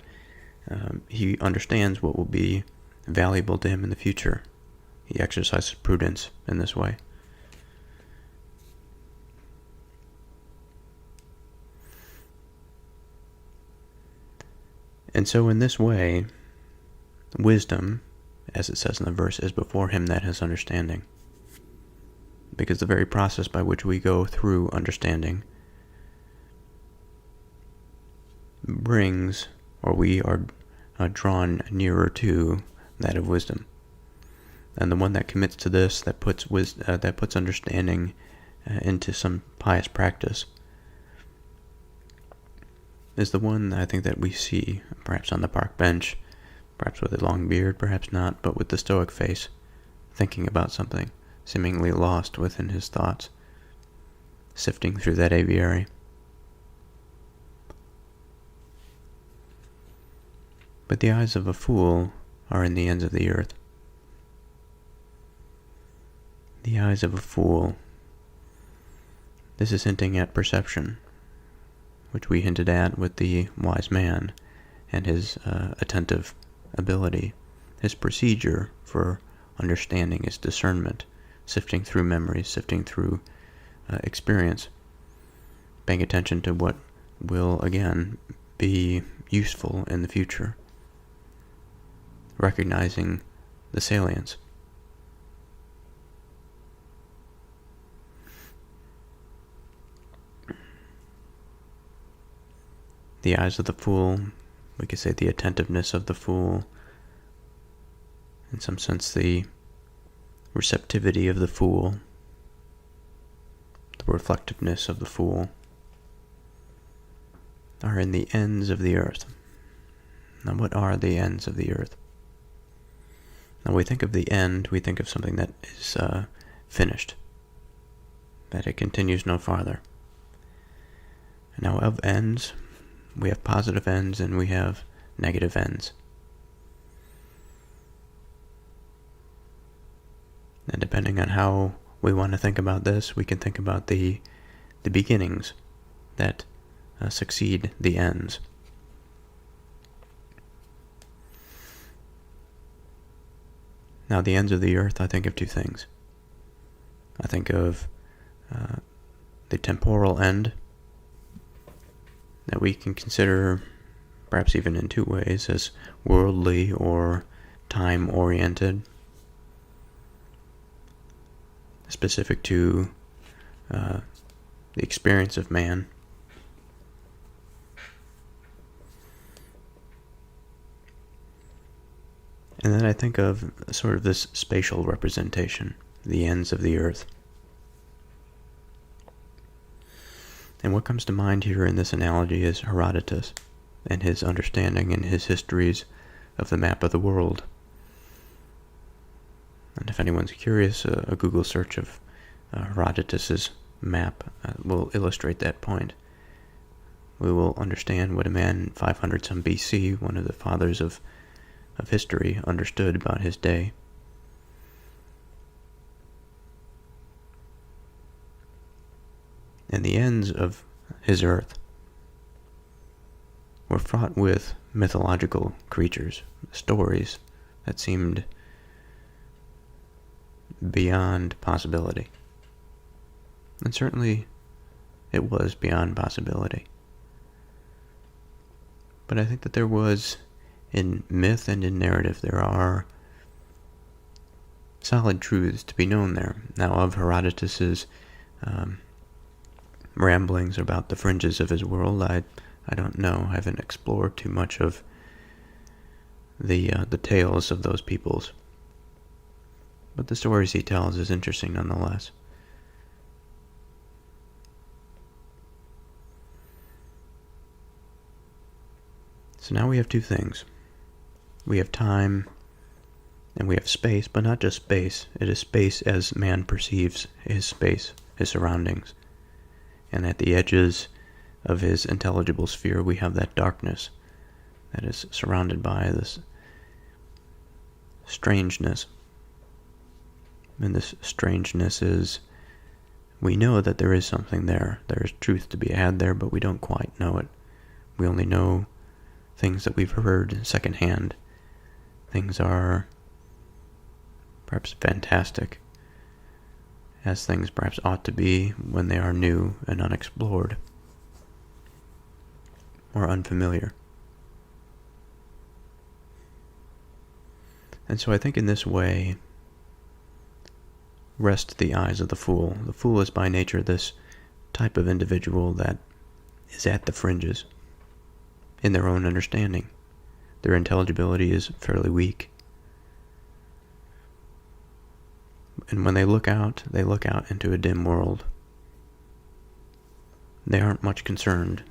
he understands what will be valuable to him in the future. He exercises prudence in this way. And so in this way, wisdom, as it says in the verse, is before him that has understanding. Because the very process by which we go through understanding brings, or we are drawn nearer to that of wisdom. And the one that commits to this, that puts understanding into some pious practice, is the one I think that we see, perhaps on the park bench, perhaps with a long beard, perhaps not, but with the stoic face, thinking about something, seemingly lost within his thoughts, sifting through that aviary. But the eyes of a fool are in the ends of the earth. The eyes of a fool. This is hinting at perception, which we hinted at with the wise man and his attentive ability. His procedure for understanding is discernment, sifting through memories, sifting through experience, paying attention to what will, again, be useful in the future, recognizing the salience. the eyes of the fool, we could say the attentiveness of the fool, in some sense the receptivity of the fool, the reflectiveness of the fool, are in the ends of the earth. Now, what are the ends of the earth? Now, we think of the end, we think of something that is finished, that it continues no farther. And now, of ends, we have positive ends and we have negative ends. And depending on how we want to think about this, we can think about the beginnings that succeed the ends. Now, the ends of the earth, I think of two things. I think of the temporal end, that we can consider, perhaps even in two ways, as worldly or time-oriented, specific to the experience of man. And then I think of sort of this spatial representation, the ends of the earth. And what comes to mind here in this analogy is Herodotus and his understanding and his histories of the map of the world. And if anyone's curious, a Google search of Herodotus's map will illustrate that point. We will understand what a man 500 some BC, one of the fathers of history, understood about his day. And the ends of his earth were fraught with mythological creatures, stories that seemed beyond possibility. And certainly it was beyond possibility. But I think that there was, in myth and in narrative, there are solid truths to be known there. Now, of Herodotus's ramblings about the fringes of his world, I don't know. I haven't explored too much of the tales of those peoples. But the stories he tells is interesting nonetheless. So now we have two things. We have time and we have space, but not just space. It is space as man perceives his space, his surroundings. And at the edges of his intelligible sphere, we have that darkness that is surrounded by this strangeness. And this strangeness is, we know that there is something there. There is truth to be had there, but we don't quite know it. We only know things that we've heard secondhand. Things are perhaps fantastic, as things perhaps ought to be when they are new and unexplored, or unfamiliar. And so I think in this way rest the eyes of the fool. The fool is by nature this type of individual that is at the fringes in their own understanding. Their intelligibility is fairly weak. And when they look out into a dim world. They aren't much concerned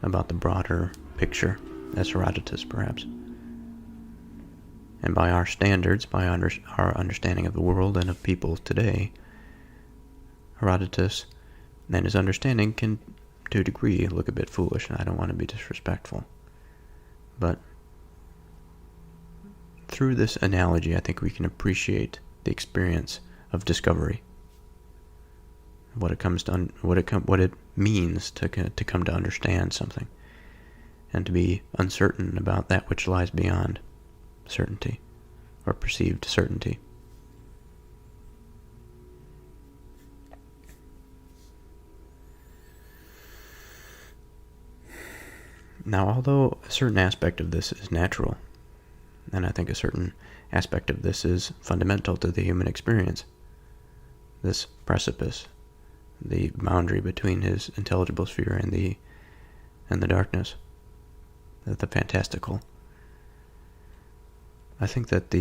about the broader picture, as Herodotus perhaps. And by our standards, by our understanding of the world and of people today, Herodotus and his understanding can, to a degree, look a bit foolish, and I don't want to be disrespectful. But through this analogy, I think we can appreciate the experience of discovery, what it means to come to understand something, and to be uncertain about that which lies beyond certainty or perceived certainty. Now, although a certain aspect of this is natural, and I think a certain aspect of this is fundamental to the human experience, this precipice, the boundary between his intelligible sphere and the and the darkness, the fantastical. I think that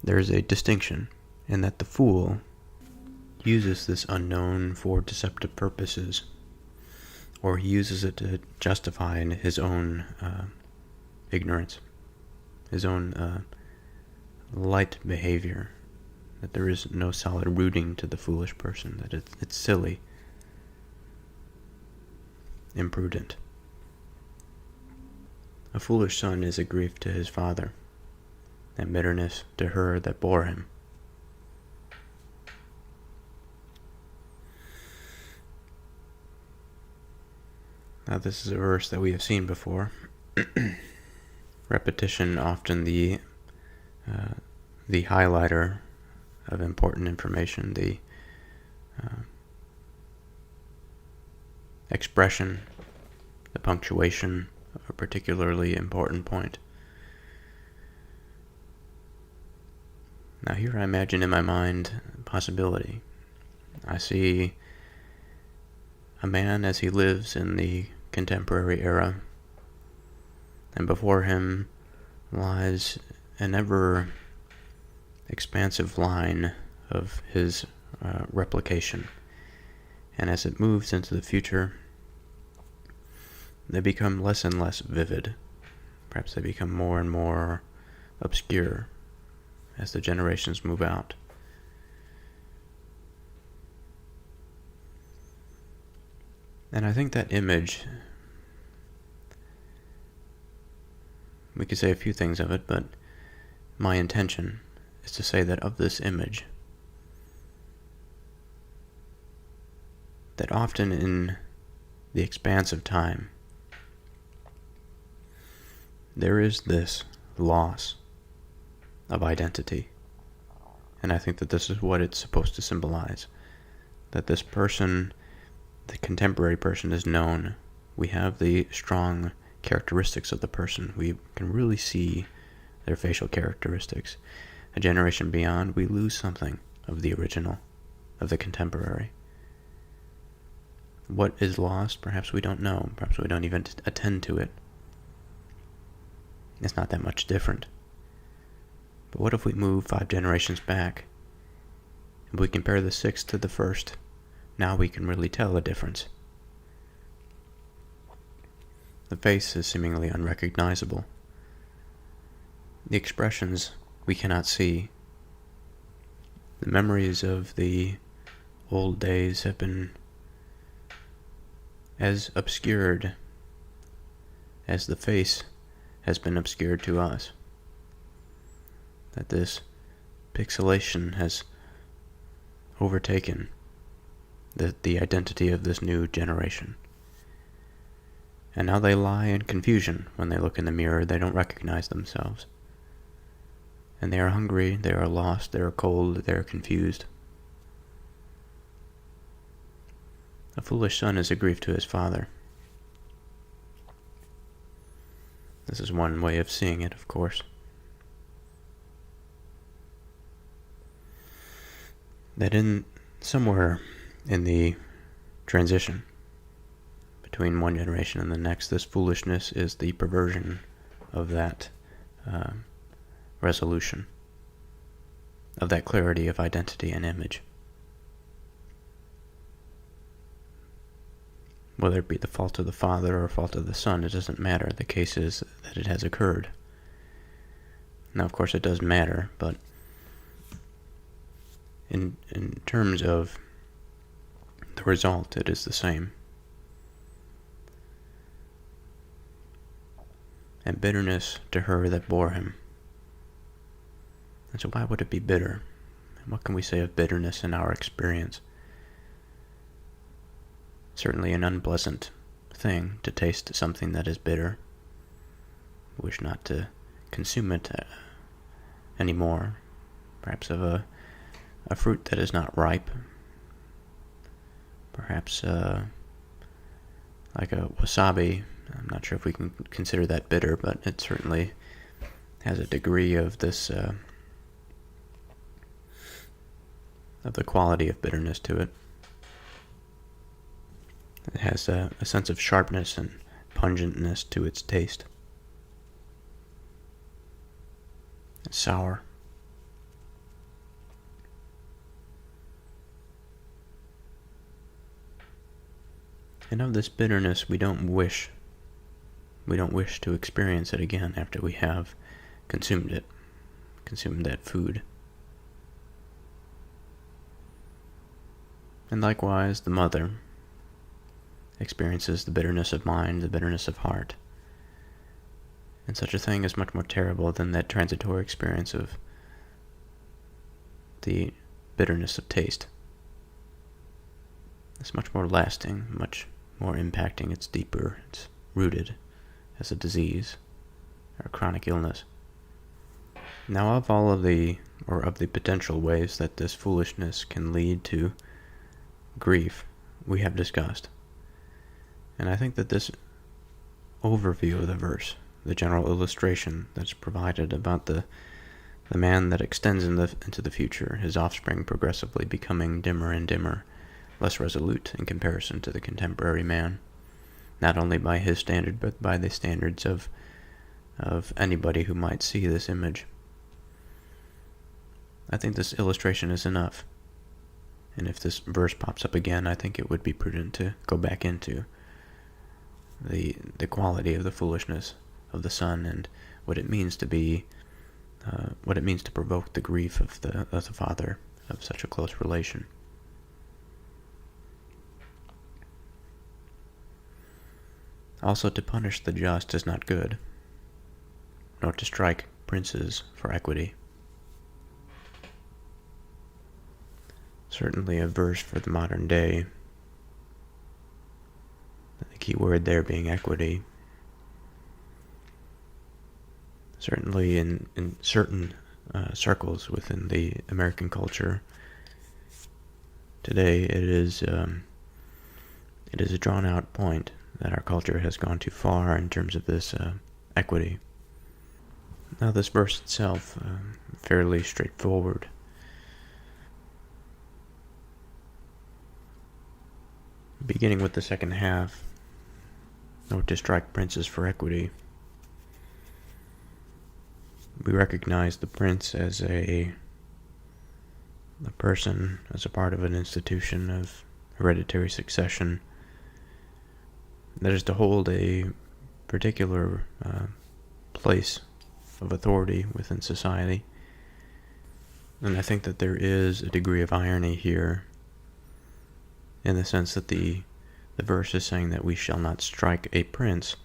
there's a distinction in that the fool uses this unknown for deceptive purposes, or he uses it to justify his own ignorance, his own light behavior, that there is no solid rooting to the foolish person, that it's silly, imprudent. A foolish son is a grief to his father, and bitterness to her that bore him. Now this is a verse that we have seen before. Repetition often the highlighter of important information, the expression, the punctuation of a particularly important point. Now here I imagine in my mind a possibility. I see a man as he lives in the contemporary era, and before him lies an ever expansive line of his replication. And as it moves into the future, they become less and less vivid. Perhaps they become more and more obscure as the generations move out. And I think that image, we could say a few things of it, but my intention is to say that of this image, that often in the expanse of time, there is this loss of identity. And I think that this is what it's supposed to symbolize. That this person, the contemporary person, is known. We have the strong characteristics of the person. We can really see their facial characteristics. A generation beyond, we lose something of the original, of the contemporary. What is lost, perhaps we don't know. Perhaps we don't even attend to it. It's not that much different. But what if we move 5 generations back, and we compare the 6th to the 1st? Now we can really tell a difference. The face is seemingly unrecognizable. The expressions we cannot see. The memories of the old days have been as obscured as the face has been obscured to us. That this pixelation has overtaken the identity of this new generation. And now they lie in confusion when they look in the mirror. They don't recognize themselves. And they are hungry, they are lost, they are cold, they are confused. A foolish son is a grief to his father. This is one way of seeing it, of course. That somewhere in the transition between one generation and the next, this foolishness is the perversion of that resolution, of that clarity of identity and image. Whether it be the fault of the father or fault of the son, it doesn't matter. The case is that it has occurred. Now, of course, it does matter, but in terms of the result, it is the same. And bitterness to her that bore him. And so why would it be bitter? And what can we say of bitterness in our experience? Certainly an unpleasant thing to taste something that is bitter. Wish not to consume it anymore. Perhaps of a fruit that is not ripe. Perhaps like a wasabi. I'm not sure if we can consider that bitter, but it certainly has a degree of this of the quality of bitterness to it. It has a sense of sharpness and pungentness to its taste. It's sour. And of this bitterness, we don't wish to experience it again after we have consumed that food. And likewise, the mother experiences the bitterness of mind, the bitterness of heart. And such a thing is much more terrible than that transitory experience of the bitterness of taste. It's much more lasting, much more impacting. It's deeper, it's rooted as a disease or a chronic illness. Now, of the potential ways that this foolishness can lead to grief, we have discussed. And I think that this overview of the verse, the general illustration that's provided about the man that extends into the future, his offspring progressively becoming dimmer and dimmer, less resolute in comparison to the contemporary man, not only by his standard, but by the standards of anybody who might see this image. I think this illustration is enough. And if this verse pops up again, I think it would be prudent to go back into the quality of the foolishness of the son and what it means to provoke the grief of the father of such a close relation. Also, to punish the just is not good, nor to strike princes for equity. Certainly a verse for the modern day, the key word there being equity. Certainly in certain circles within the American culture today, it is a drawn out point that our culture has gone too far in terms of this equity. Now, this verse itself, fairly straightforward. Beginning with the second half, nor to strike princes for equity. We recognize the prince as a person, as a part of an institution of hereditary succession that is to hold a particular place of authority within society. And I think that there is a degree of irony here in the sense that the verse is saying that we shall not strike a prince.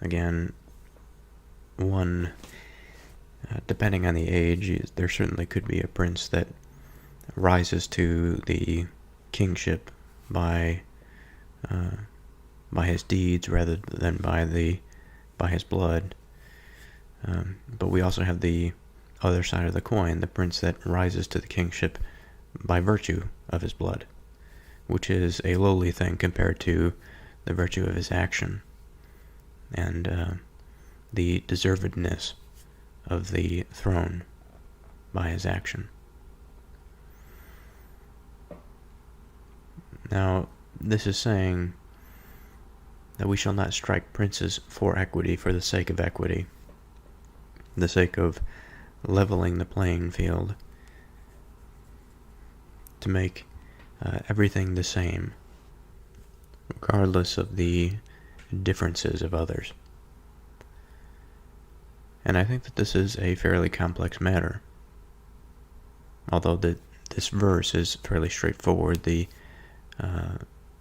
Again, one, depending on the age, there certainly could be a prince that rises to the kingship by his deeds rather than by his blood. But we also have the other side of the coin, the prince that rises to the kingship by virtue of his blood, which is a lowly thing compared to the virtue of his action and the deservedness of the throne by his action. Now, this is saying that we shall not strike princes for equity, for the sake of equity, the sake of leveling the playing field, to make everything the same, regardless of the differences of others. And I think that this is a fairly complex matter. Although this verse is fairly straightforward, the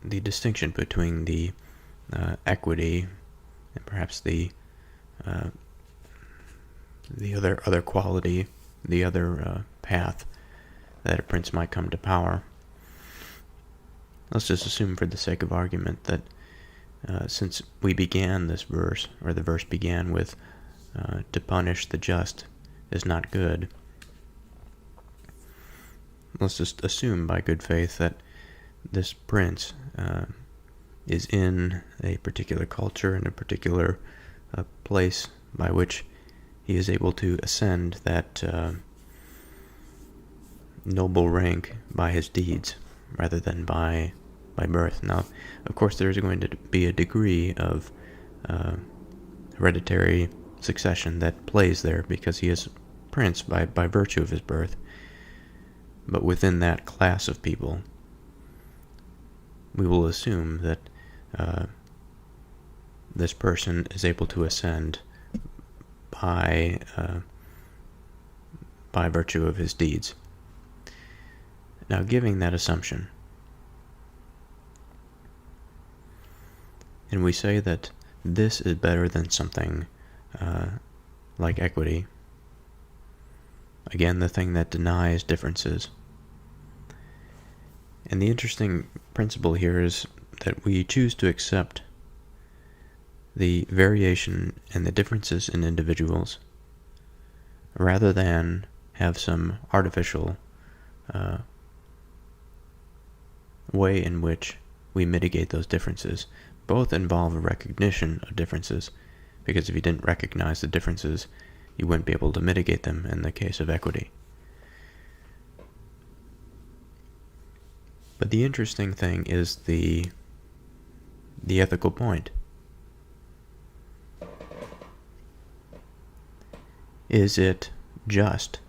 distinction between the equity and perhaps the other quality, the other path that a prince might come to power. Let's just assume for the sake of argument that since we began this verse, or the verse began with to punish the just is not good, let's just assume by good faith that this prince is in a particular culture, in a particular place by which he is able to ascend that noble rank by his deeds rather than by by birth. Now, of course, there's going to be a degree of hereditary succession that plays there because he is prince by virtue of his birth. But within that class of people, we will assume that this person is able to ascend by virtue of his deeds. Now, giving that assumption, and we say that this is better than something like equity, again, the thing that denies differences. And the interesting principle here is that we choose to accept the variation and the differences in individuals rather than have some artificial way in which we mitigate those differences. Both involve a recognition of differences, because if you didn't recognize the differences, you wouldn't be able to mitigate them in the case of equity. But the interesting thing is the ethical point. Is it just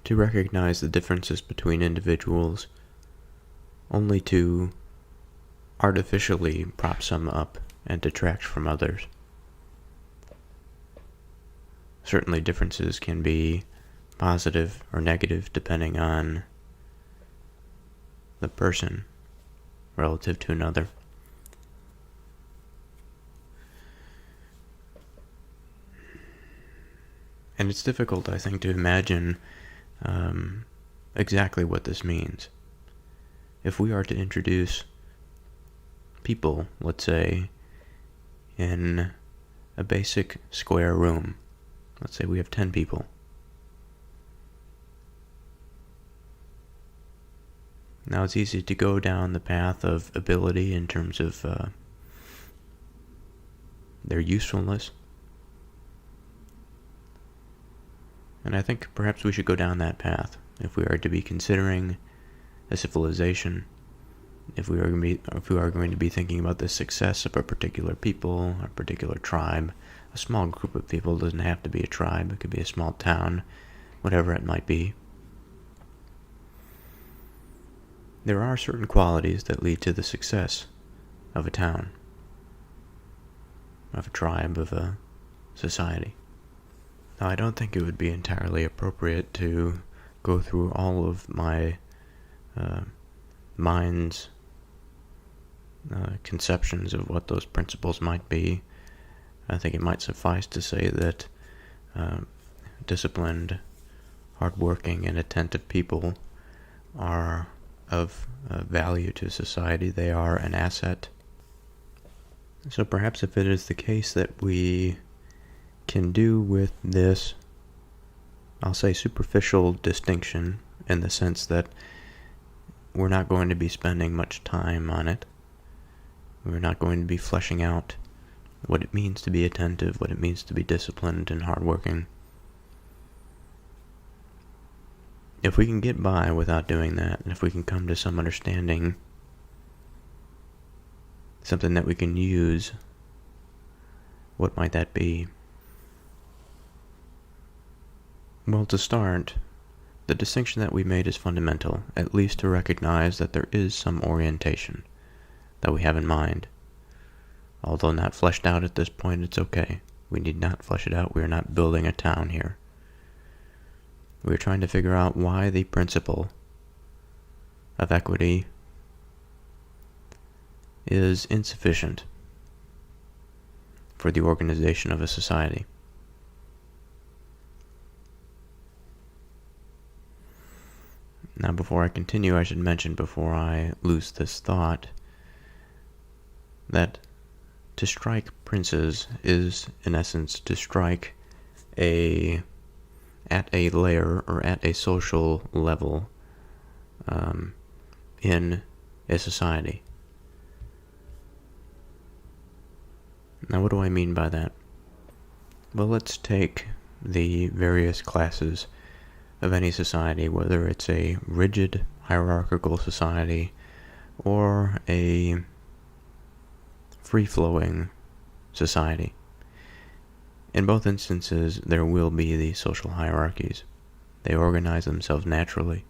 to recognize the differences between individuals only to artificially prop some up and detract from others? Certainly differences can be positive or negative depending on the person relative to another. And it's difficult, I think, to imagine exactly what this means. If we are to introduce people, let's say, in a basic square room, let's say we have 10 people. Now it's easy to go down the path of ability in terms of their usefulness. And I think perhaps we should go down that path if we are to be considering a civilization, if we are going to be thinking about the success of a particular people, a particular tribe. A small group of people doesn't have to be a tribe, it could be a small town, whatever it might be. There are certain qualities that lead to the success of a town, of a tribe, of a society. Now, I don't think it would be entirely appropriate to go through all of my mind's conceptions of what those principles might be. I think it might suffice to say that disciplined, hardworking, and attentive people are of value to society. They are an asset. So perhaps if it is the case that we can do with this, I'll say, superficial distinction, in the sense that we're not going to be spending much time on it. We're not going to be fleshing out what it means to be attentive, what it means to be disciplined and hardworking. If we can get by without doing that, and if we can come to some understanding, something that we can use, what might that be? Well, to start, the distinction that we made is fundamental, at least to recognize that there is some orientation that we have in mind. Although not fleshed out at this point, it's okay. We need not flesh it out. We are not building a town here. We are trying to figure out why the principle of equity is insufficient for the organization of a society. Now, before I continue, I should mention, before I lose this thought, that to strike princes is, in essence, to strike at a layer or at a social level in a society. Now, what do I mean by that? Well, let's take the various classes of any society, whether it's a rigid hierarchical society or a free-flowing society. In both instances, there will be these social hierarchies. They organize themselves naturally.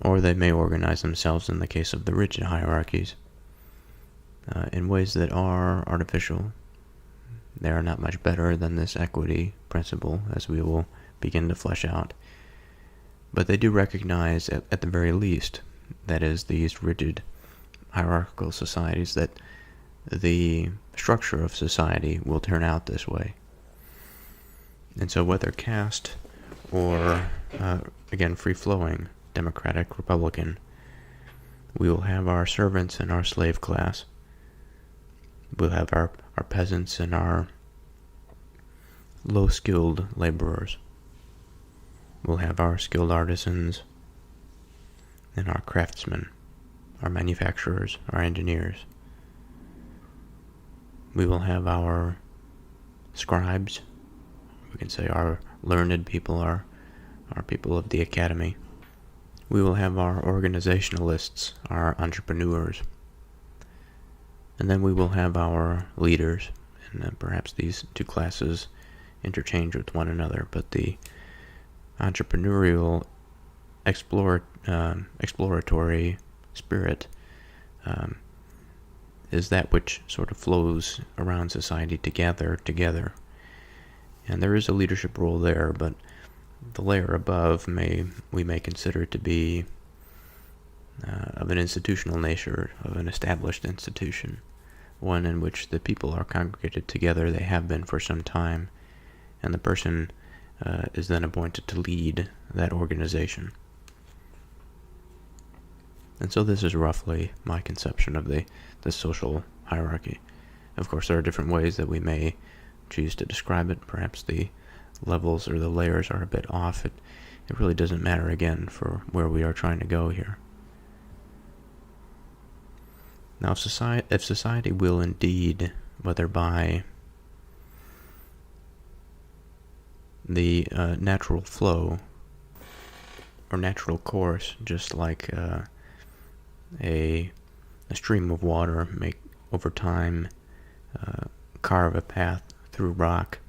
Or they may organize themselves, in the case of the rigid hierarchies, in ways that are artificial. They are not much better than this equity principle, as we will begin to flesh out. But they do recognize, at the very least, that is, these rigid hierarchical societies, that the structure of society will turn out this way. And so whether caste or, again, free-flowing, democratic, republican, we will have our servants and our slave class. We'll have our peasants and our low-skilled laborers. We'll have our skilled artisans and our craftsmen, our manufacturers, our engineers. We will have our scribes. We can say our learned people, our people of the academy. We will have our organizationalists, our entrepreneurs. And then we will have our leaders, and perhaps these two classes interchange with one another, but the entrepreneurial exploratory spirit is that which sort of flows around society to gather together. And there is a leadership role there, but the layer above we may consider to be of an institutional nature, of an established institution, one in which the people are congregated together. They have been for some time, and the person is then appointed to lead that organization. And so this is roughly my conception of the social hierarchy. Of course, there are different ways that we may choose to describe it. Perhaps the levels or the layers are a bit off. It really doesn't matter, again, for where we are trying to go here. Now, if society will indeed, whether by the natural flow or natural course, just like a stream of water may over time carve a path through rock,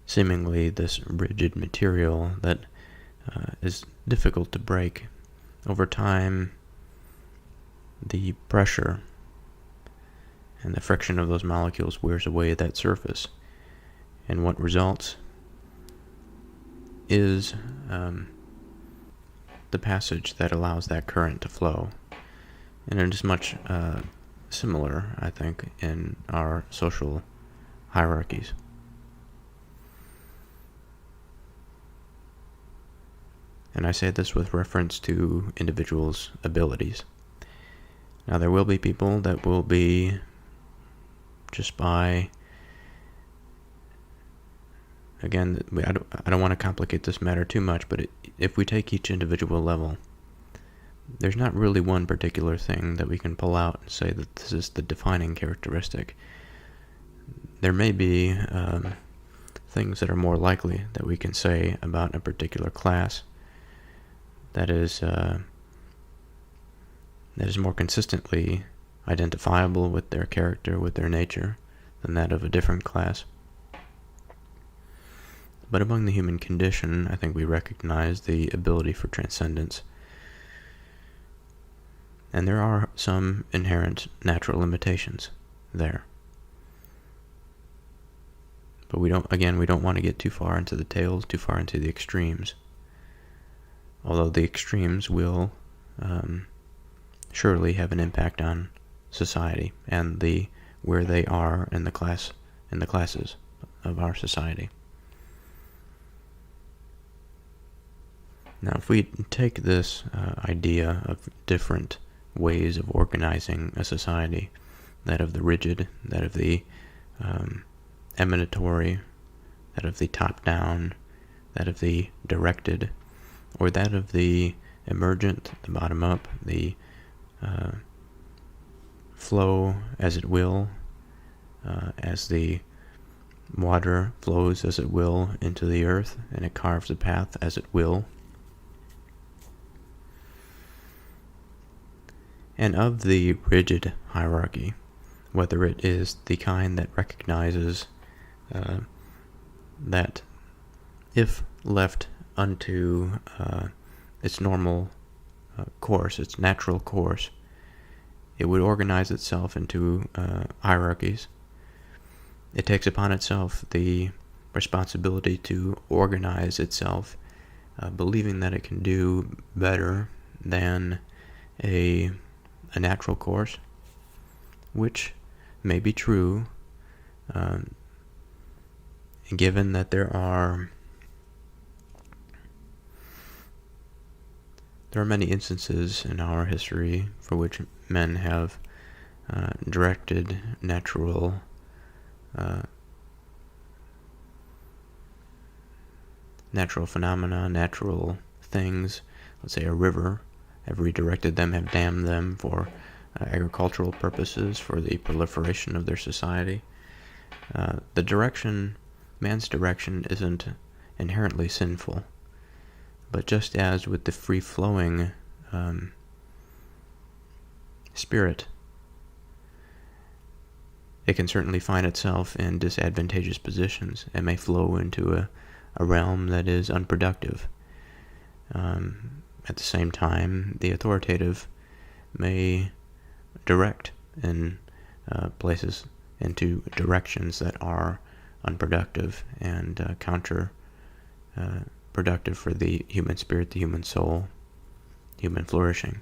seemingly this rigid material that is difficult to break. Over time, the pressure and the friction of those molecules wears away that surface, and what results is the passage that allows that current to flow. And it is much similar, I think, in our social hierarchies. And I say this with reference to individuals' abilities. Now, there will be people that will be, just by, again, I don't want to complicate this matter too much, but if we take each individual level, there's not really one particular thing that we can pull out and say that this is the defining characteristic. There may be things that are more likely that we can say about a particular class that is more consistently identifiable with their character, with their nature, than that of a different class. But among the human condition, I think we recognize the ability for transcendence. And there are some inherent natural limitations there. But we don't want to get too far into the tails, too far into the extremes. Although the extremes will surely have an impact on society and where they are in the classes of our society. Now, if we take this idea of different ways of organizing a society, that of the rigid, that of the emanatory, that of the top-down, that of the directed, or that of the emergent, the bottom-up, the flow as it will, as the water flows as it will into the earth, and it carves a path as it will. And of the rigid hierarchy, whether it is the kind that recognizes that if left unto its normal course, its natural course, it would organize itself into hierarchies. It takes upon itself the responsibility to organize itself, believing that it can do better than a natural course, which may be true, given that there are many instances in our history for which men have directed natural phenomena, natural things. Let's say a river, have redirected them, have dammed them for agricultural purposes, for the proliferation of their society. Man's direction isn't inherently sinful, but just as with the free-flowing spirit, it can certainly find itself in disadvantageous positions. It may flow into a realm that is unproductive. At the same time, the authoritative may direct in places into directions that are unproductive and counterproductive for the human spirit, the human soul, human flourishing.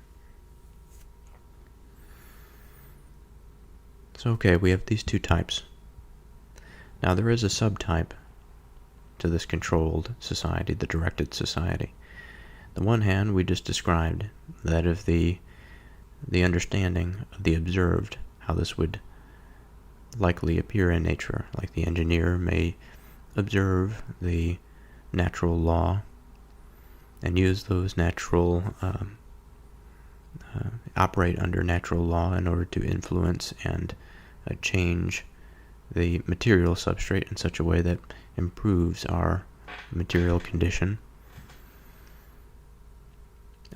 So, okay, we have these two types. Now, there is a subtype to this controlled society, the directed society. The one hand we just described, that of the understanding of the observed, how this would likely appear in nature, like the engineer may observe the natural law and use those operate under natural law in order to influence and change the material substrate in such a way that improves our material condition.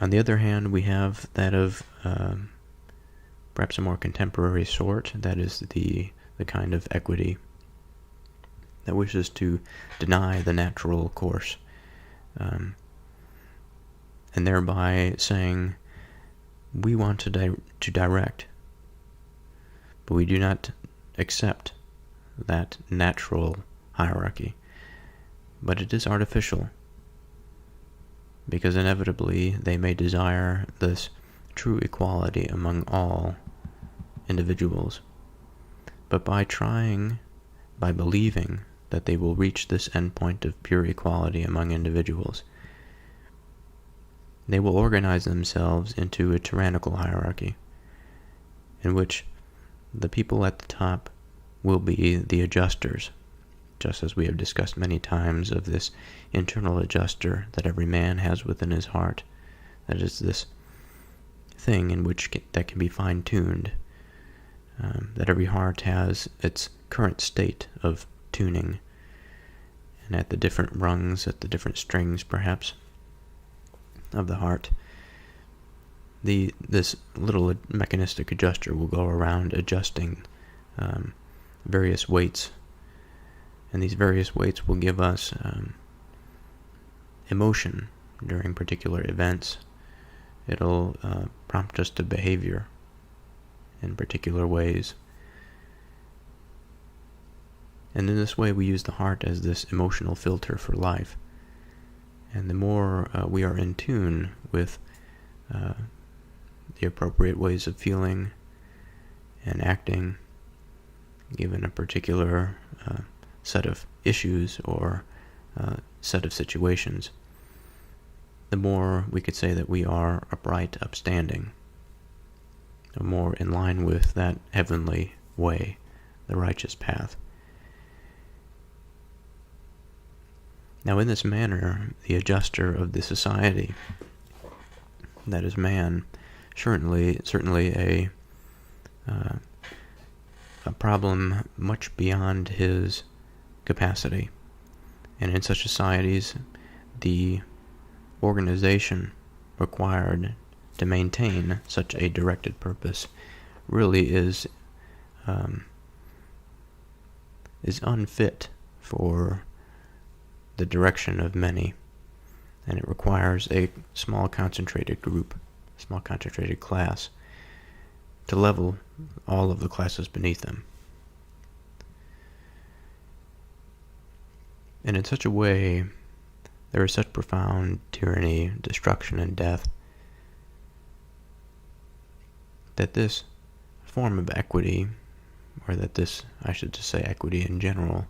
On the other hand, we have that of perhaps a more contemporary sort, that is the kind of equity that wishes to deny the natural course, and thereby saying, we want to direct, but we do not accept that natural hierarchy. But it is artificial, because inevitably they may desire this true equality among all individuals. But by believing that they will reach this endpoint of pure equality among individuals, they will organize themselves into a tyrannical hierarchy, in which the people at the top will be the adjusters, just as we have discussed many times of this internal adjuster that every man has within his heart. That is this thing in which that can be fine-tuned, that every heart has its current state of tuning, and at the different rungs, at the different strings perhaps of the heart, this little mechanistic adjuster will go around adjusting various weights, and these various weights will give us emotion during particular events. It'll prompt us to behavior in particular ways. And in this way we use the heart as this emotional filter for life. And the more we are in tune with the appropriate ways of feeling and acting, given a particular set of issues or set of situations, the more we could say that we are upright, upstanding, the more in line with that heavenly way, the righteous path. Now, in this manner, the adjuster of the society, that is man, certainly a problem much beyond his capacity. And in such societies, the organization required to maintain such a directed purpose really is unfit for the direction of many, and it requires a small concentrated group, small concentrated class, to level all of the classes beneath them. And in such a way, there is such profound tyranny, destruction, and death that this form of equity, or that this, I should just say equity in general,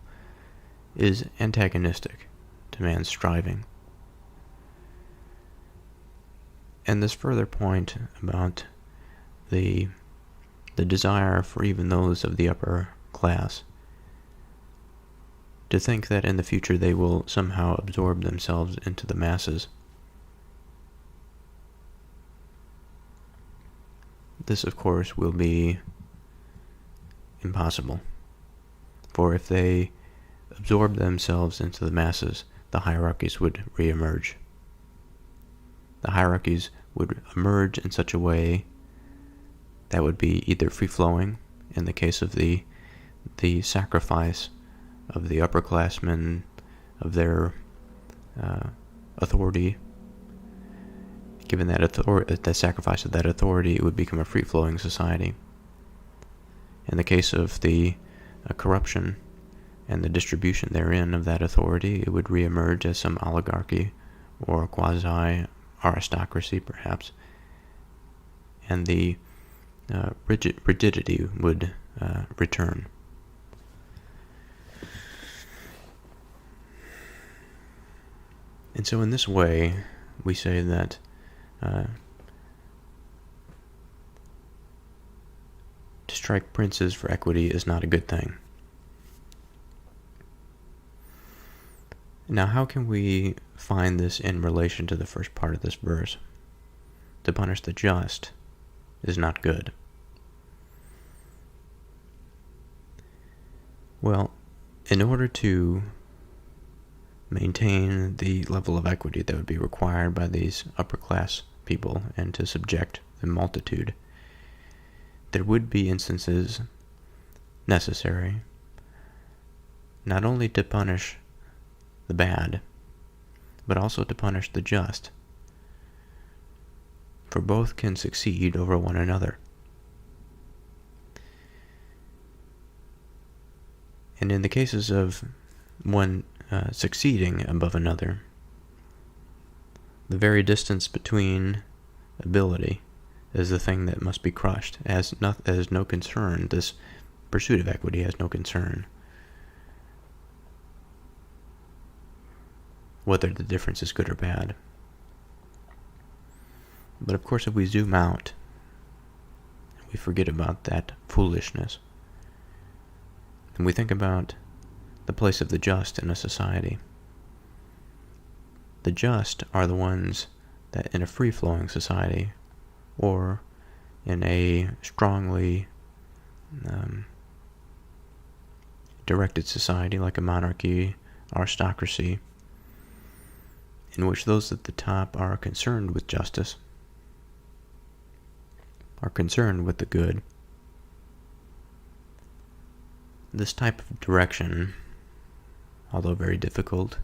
is antagonistic to man's striving. And this further point about the desire for even those of the upper class to think that in the future they will somehow absorb themselves into the masses. This, of course, will be impossible. For if they absorb themselves into the masses, the hierarchies would reemerge. The hierarchies would emerge in such a way that would be either free-flowing, in the case of the sacrifice of the upperclassmen, of their authority. Given the sacrifice of that authority, it would become a free-flowing society. In the case of the corruption and the distribution therein of that authority, it would reemerge as some oligarchy or quasi-aristocracy, perhaps, and the rigidity would return. And so in this way, we say that to strike princes for equity is not a good thing. Now, how can we find this in relation to the first part of this verse? To punish the just is not good. Well, in order to maintain the level of equity that would be required by these upper class people and to subject the multitude, there would be instances necessary not only to punish the bad, but also to punish the just, for both can succeed over one another. And in the cases of one succeeding above another, the very distance between ability is the thing that must be crushed. It has no concern. This pursuit of equity has no concern whether the difference is good or bad. But of course, if we zoom out, we forget about that foolishness, and we think about the place of the just in a society. The just are the ones that in a free-flowing society, or in a strongly directed society like a monarchy, aristocracy, in which those at the top are concerned with justice, are concerned with the good. This type of direction, although very difficult,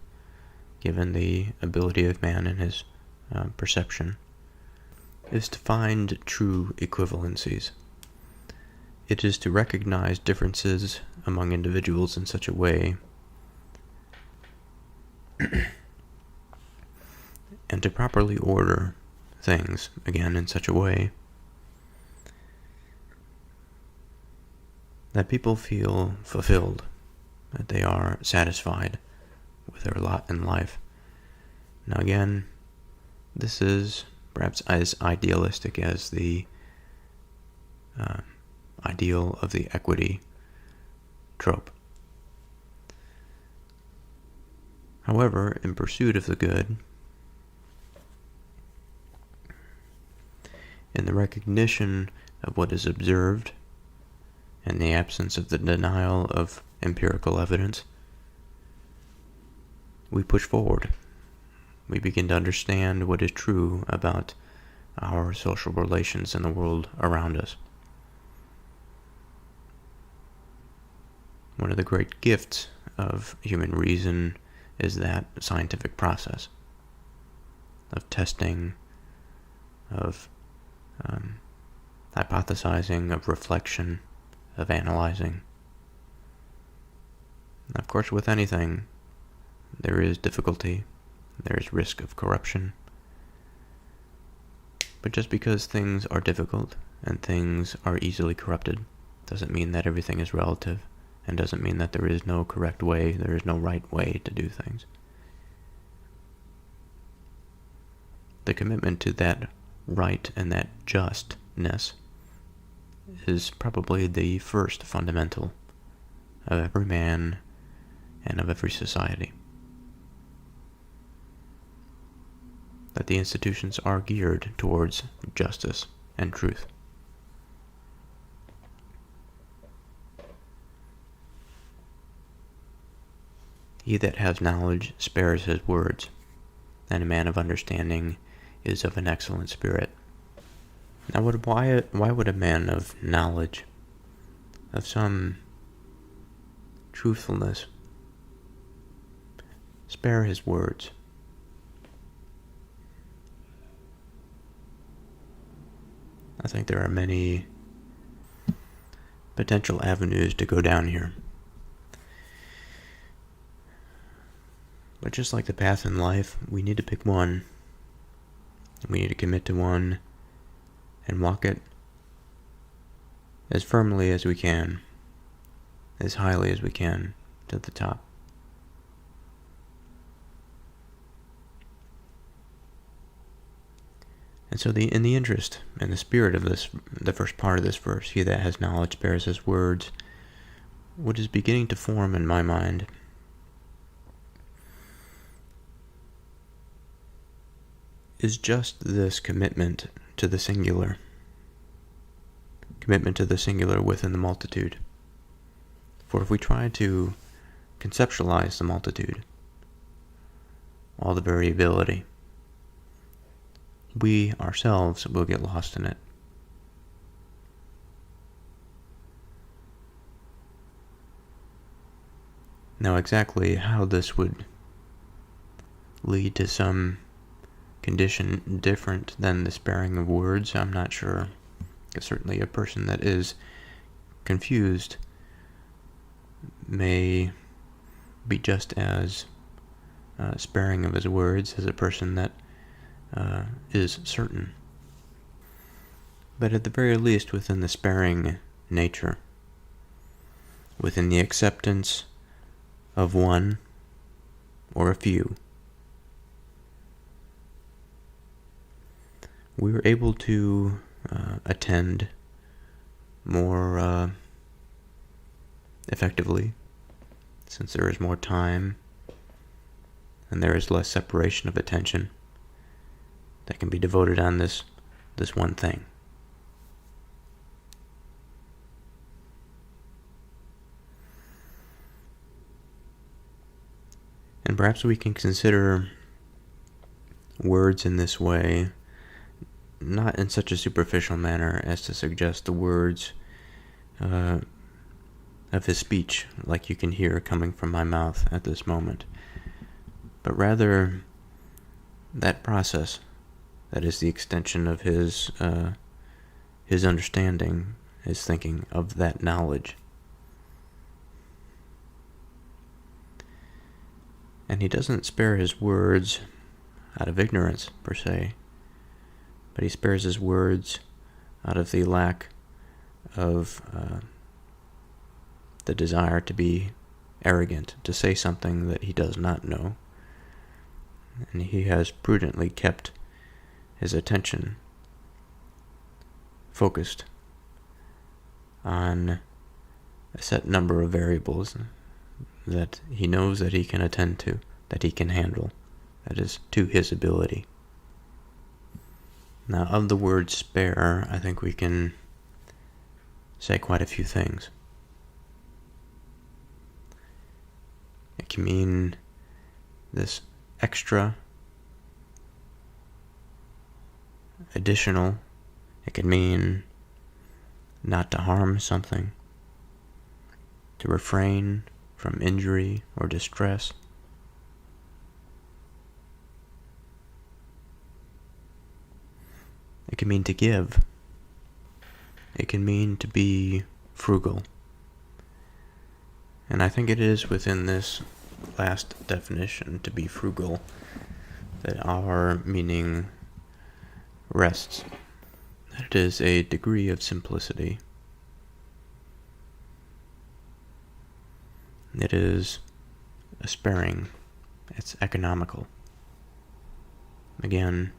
given the ability of man and his perception, is to find true equivalencies. It is to recognize differences among individuals in such a way and to properly order things, again, in such a way that people feel fulfilled, that they are satisfied with their lot in life. Now again, this is perhaps as idealistic as the ideal of the equity trope. However, in pursuit of the good, in the recognition of what is observed, and the absence of the denial of empirical evidence, we push forward. We begin to understand what is true about our social relations in the world around us. One of the great gifts of human reason is that scientific process of testing, of hypothesizing, of reflection, of analyzing. Of course, with anything, there is difficulty, there is risk of corruption. But just because things are difficult and things are easily corrupted doesn't mean that everything is relative, and doesn't mean that there is no correct way, there is no right way to do things. The commitment to that right and that justness is probably the first fundamental of every man and of every society. That the institutions are geared towards justice and truth. He that has knowledge spares his words, and a man of understanding is of an excellent spirit. Now, why would a man of knowledge, of some truthfulness, spare his words? I think there are many potential avenues to go down here. But just like the path in life, we need to pick one. We need to commit to one and walk it as firmly as we can, as highly as we can, to the top. And so in the interest and the spirit of this, the first part of this verse, he that has knowledge bears his words, what is beginning to form in my mind is just this commitment to the singular. Commitment to the singular within the multitude. For if we try to conceptualize the multitude, all the variability, we ourselves will get lost in it. Now, exactly how this would lead to some condition different than the sparing of words, I'm not sure. Certainly a person that is confused may be just as sparing of his words as a person that is certain. But at the very least, within the sparing nature, within the acceptance of one or a few, we were able to attend more effectively, since there is more time and there is less separation of attention that can be devoted on this one thing. And perhaps we can consider words in this way, not in such a superficial manner as to suggest the words of his speech like you can hear coming from my mouth at this moment, but rather that process that is the extension of his understanding, his thinking of that knowledge. And he doesn't spare his words out of ignorance, per se, but he spares his words out of the lack of the desire to be arrogant, to say something that he does not know. And he has prudently kept his attention focused on a set number of variables that he knows that he can attend to, that he can handle, that is to his ability. Now, of the word spare, I think we can say quite a few things. It can mean this extra additional. It can mean not to harm something, to refrain from injury or distress. It can mean to give. It can mean to be frugal. And I think it is within this last definition, to be frugal, that our meaning rests. That it is a degree of simplicity. It is a sparing. It's economical. Again,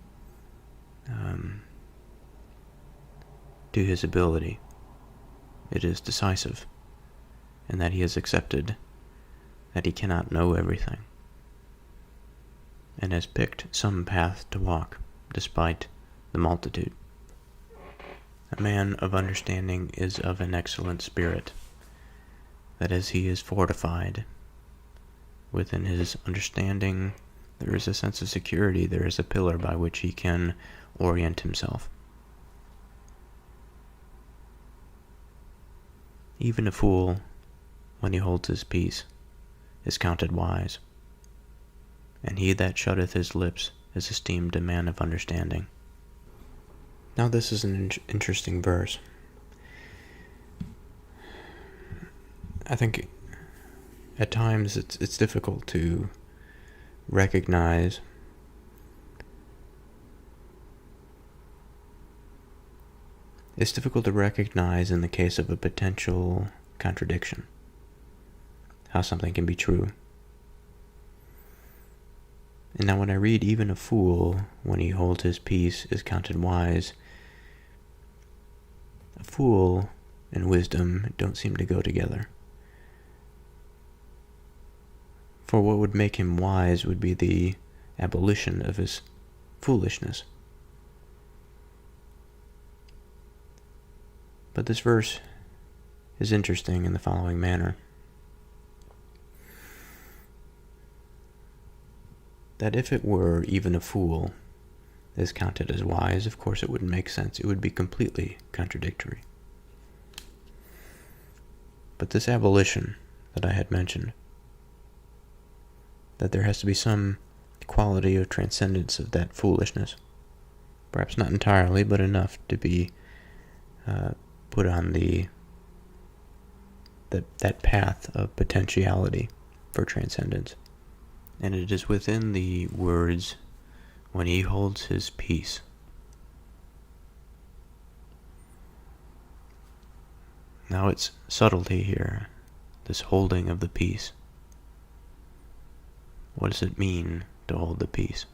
to his ability, it is decisive, in that he has accepted that he cannot know everything, and has picked some path to walk, despite the multitude. A man of understanding is of an excellent spirit, that as he is fortified within his understanding, there is a sense of security, there is a pillar by which he can orient himself. Even a fool, when he holds his peace, is counted wise, and he that shutteth his lips is esteemed a man of understanding. Now this is an interesting verse. I think at times it's difficult to recognize in the case of a potential contradiction how something can be true. And now when I read, even a fool, when he holds his peace, is counted wise, a fool and wisdom don't seem to go together. For what would make him wise would be the abolition of his foolishness. But this verse is interesting in the following manner. That if it were even a fool is counted as wise, of course it wouldn't make sense. It would be completely contradictory. But this abolition that I had mentioned, that there has to be some quality of transcendence of that foolishness, perhaps not entirely, but enough to be put on that path of potentiality for transcendence. And it is within the words, when he holds his peace. Now it's subtlety here, this holding of the peace. What does it mean to hold the peace?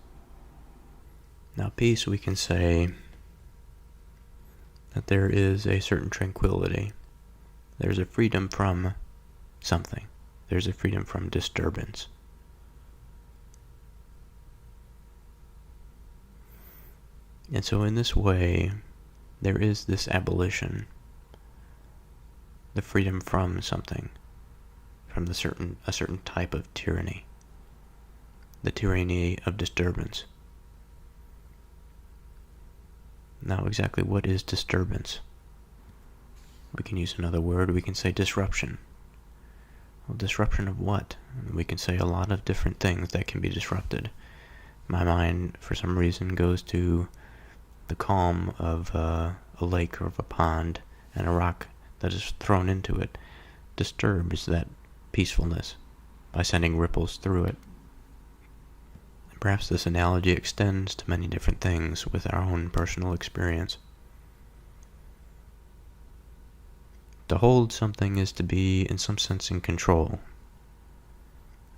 Now peace, we can say that there is a certain tranquility. There's a freedom from something. There's a freedom from disturbance. And so in this way, there is this abolition, the freedom from something, from a certain type of tyranny, the tyranny of disturbance. Now exactly what is disturbance? We can use another word, we can say disruption. Well, disruption of what? We can say a lot of different things that can be disrupted. My mind, for some reason, goes to the calm of a lake or of a pond, and a rock that is thrown into it disturbs that peacefulness by sending ripples through it. And perhaps this analogy extends to many different things with our own personal experience. To hold something is to be, in some sense, in control.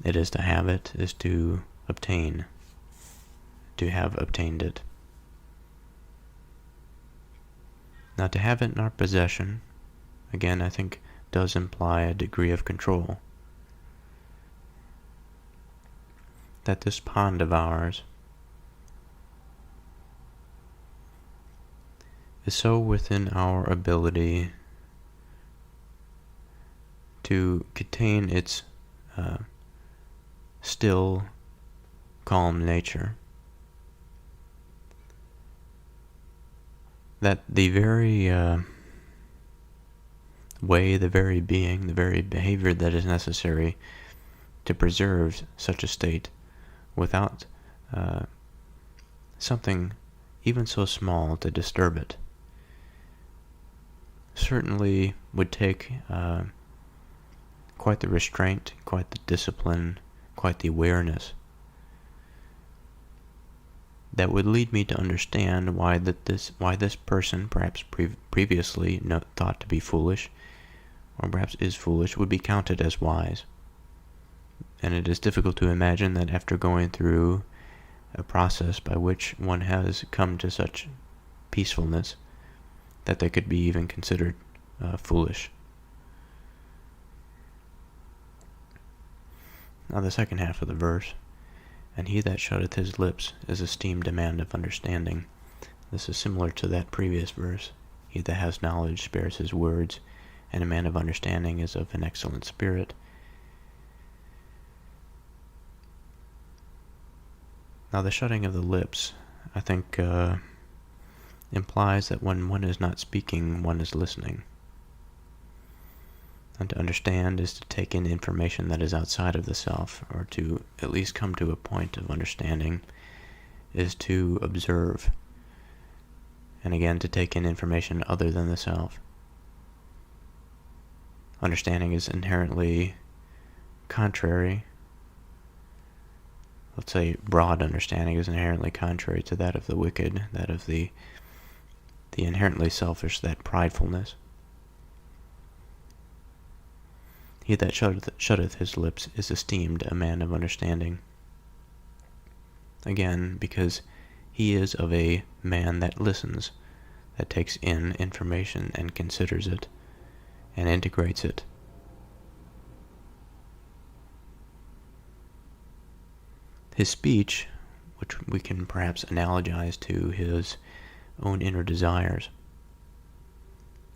It is to have it, is to obtain, to have obtained it. Now, to have it in our possession, again, I think, does imply a degree of control. That this pond of ours is so within our ability to contain its still, calm nature, that the very way, the very being, the very behavior that is necessary to preserve such a state without something even so small to disturb it certainly would take quite the restraint, quite the discipline, quite the awareness that would lead me to understand why this person, perhaps previously thought to be foolish, or perhaps is foolish, would be counted as wise. And it is difficult to imagine that after going through a process by which one has come to such peacefulness, that they could be even considered foolish. Now the second half of the verse, and he that shutteth his lips is esteemed a man of understanding. This is similar to that previous verse. He that has knowledge spares his words, and a man of understanding is of an excellent spirit. Now the shutting of the lips, I think, implies that when one is not speaking, one is listening. And to understand is to take in information that is outside of the self, or to at least come to a point of understanding is to observe. And again, to take in information other than the self. Understanding is inherently contrary. Let's say broad understanding is inherently contrary to that of the wicked, that of the inherently selfish, that pridefulness. He that shutteth his lips is esteemed a man of understanding. Again, because he is of a man that listens, that takes in information and considers it, and integrates it. His speech, which we can perhaps analogize to his own inner desires,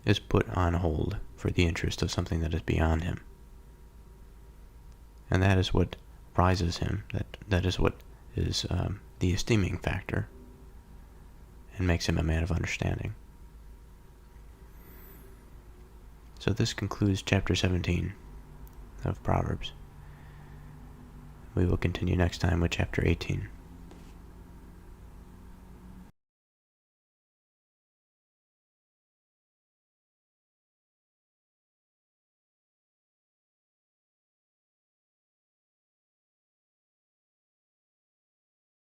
is put on hold for the interest of something that is beyond him. And that is what rises him, that is what is the esteeming factor, and makes him a man of understanding. So this concludes chapter 17 of Proverbs. We will continue next time with chapter 18.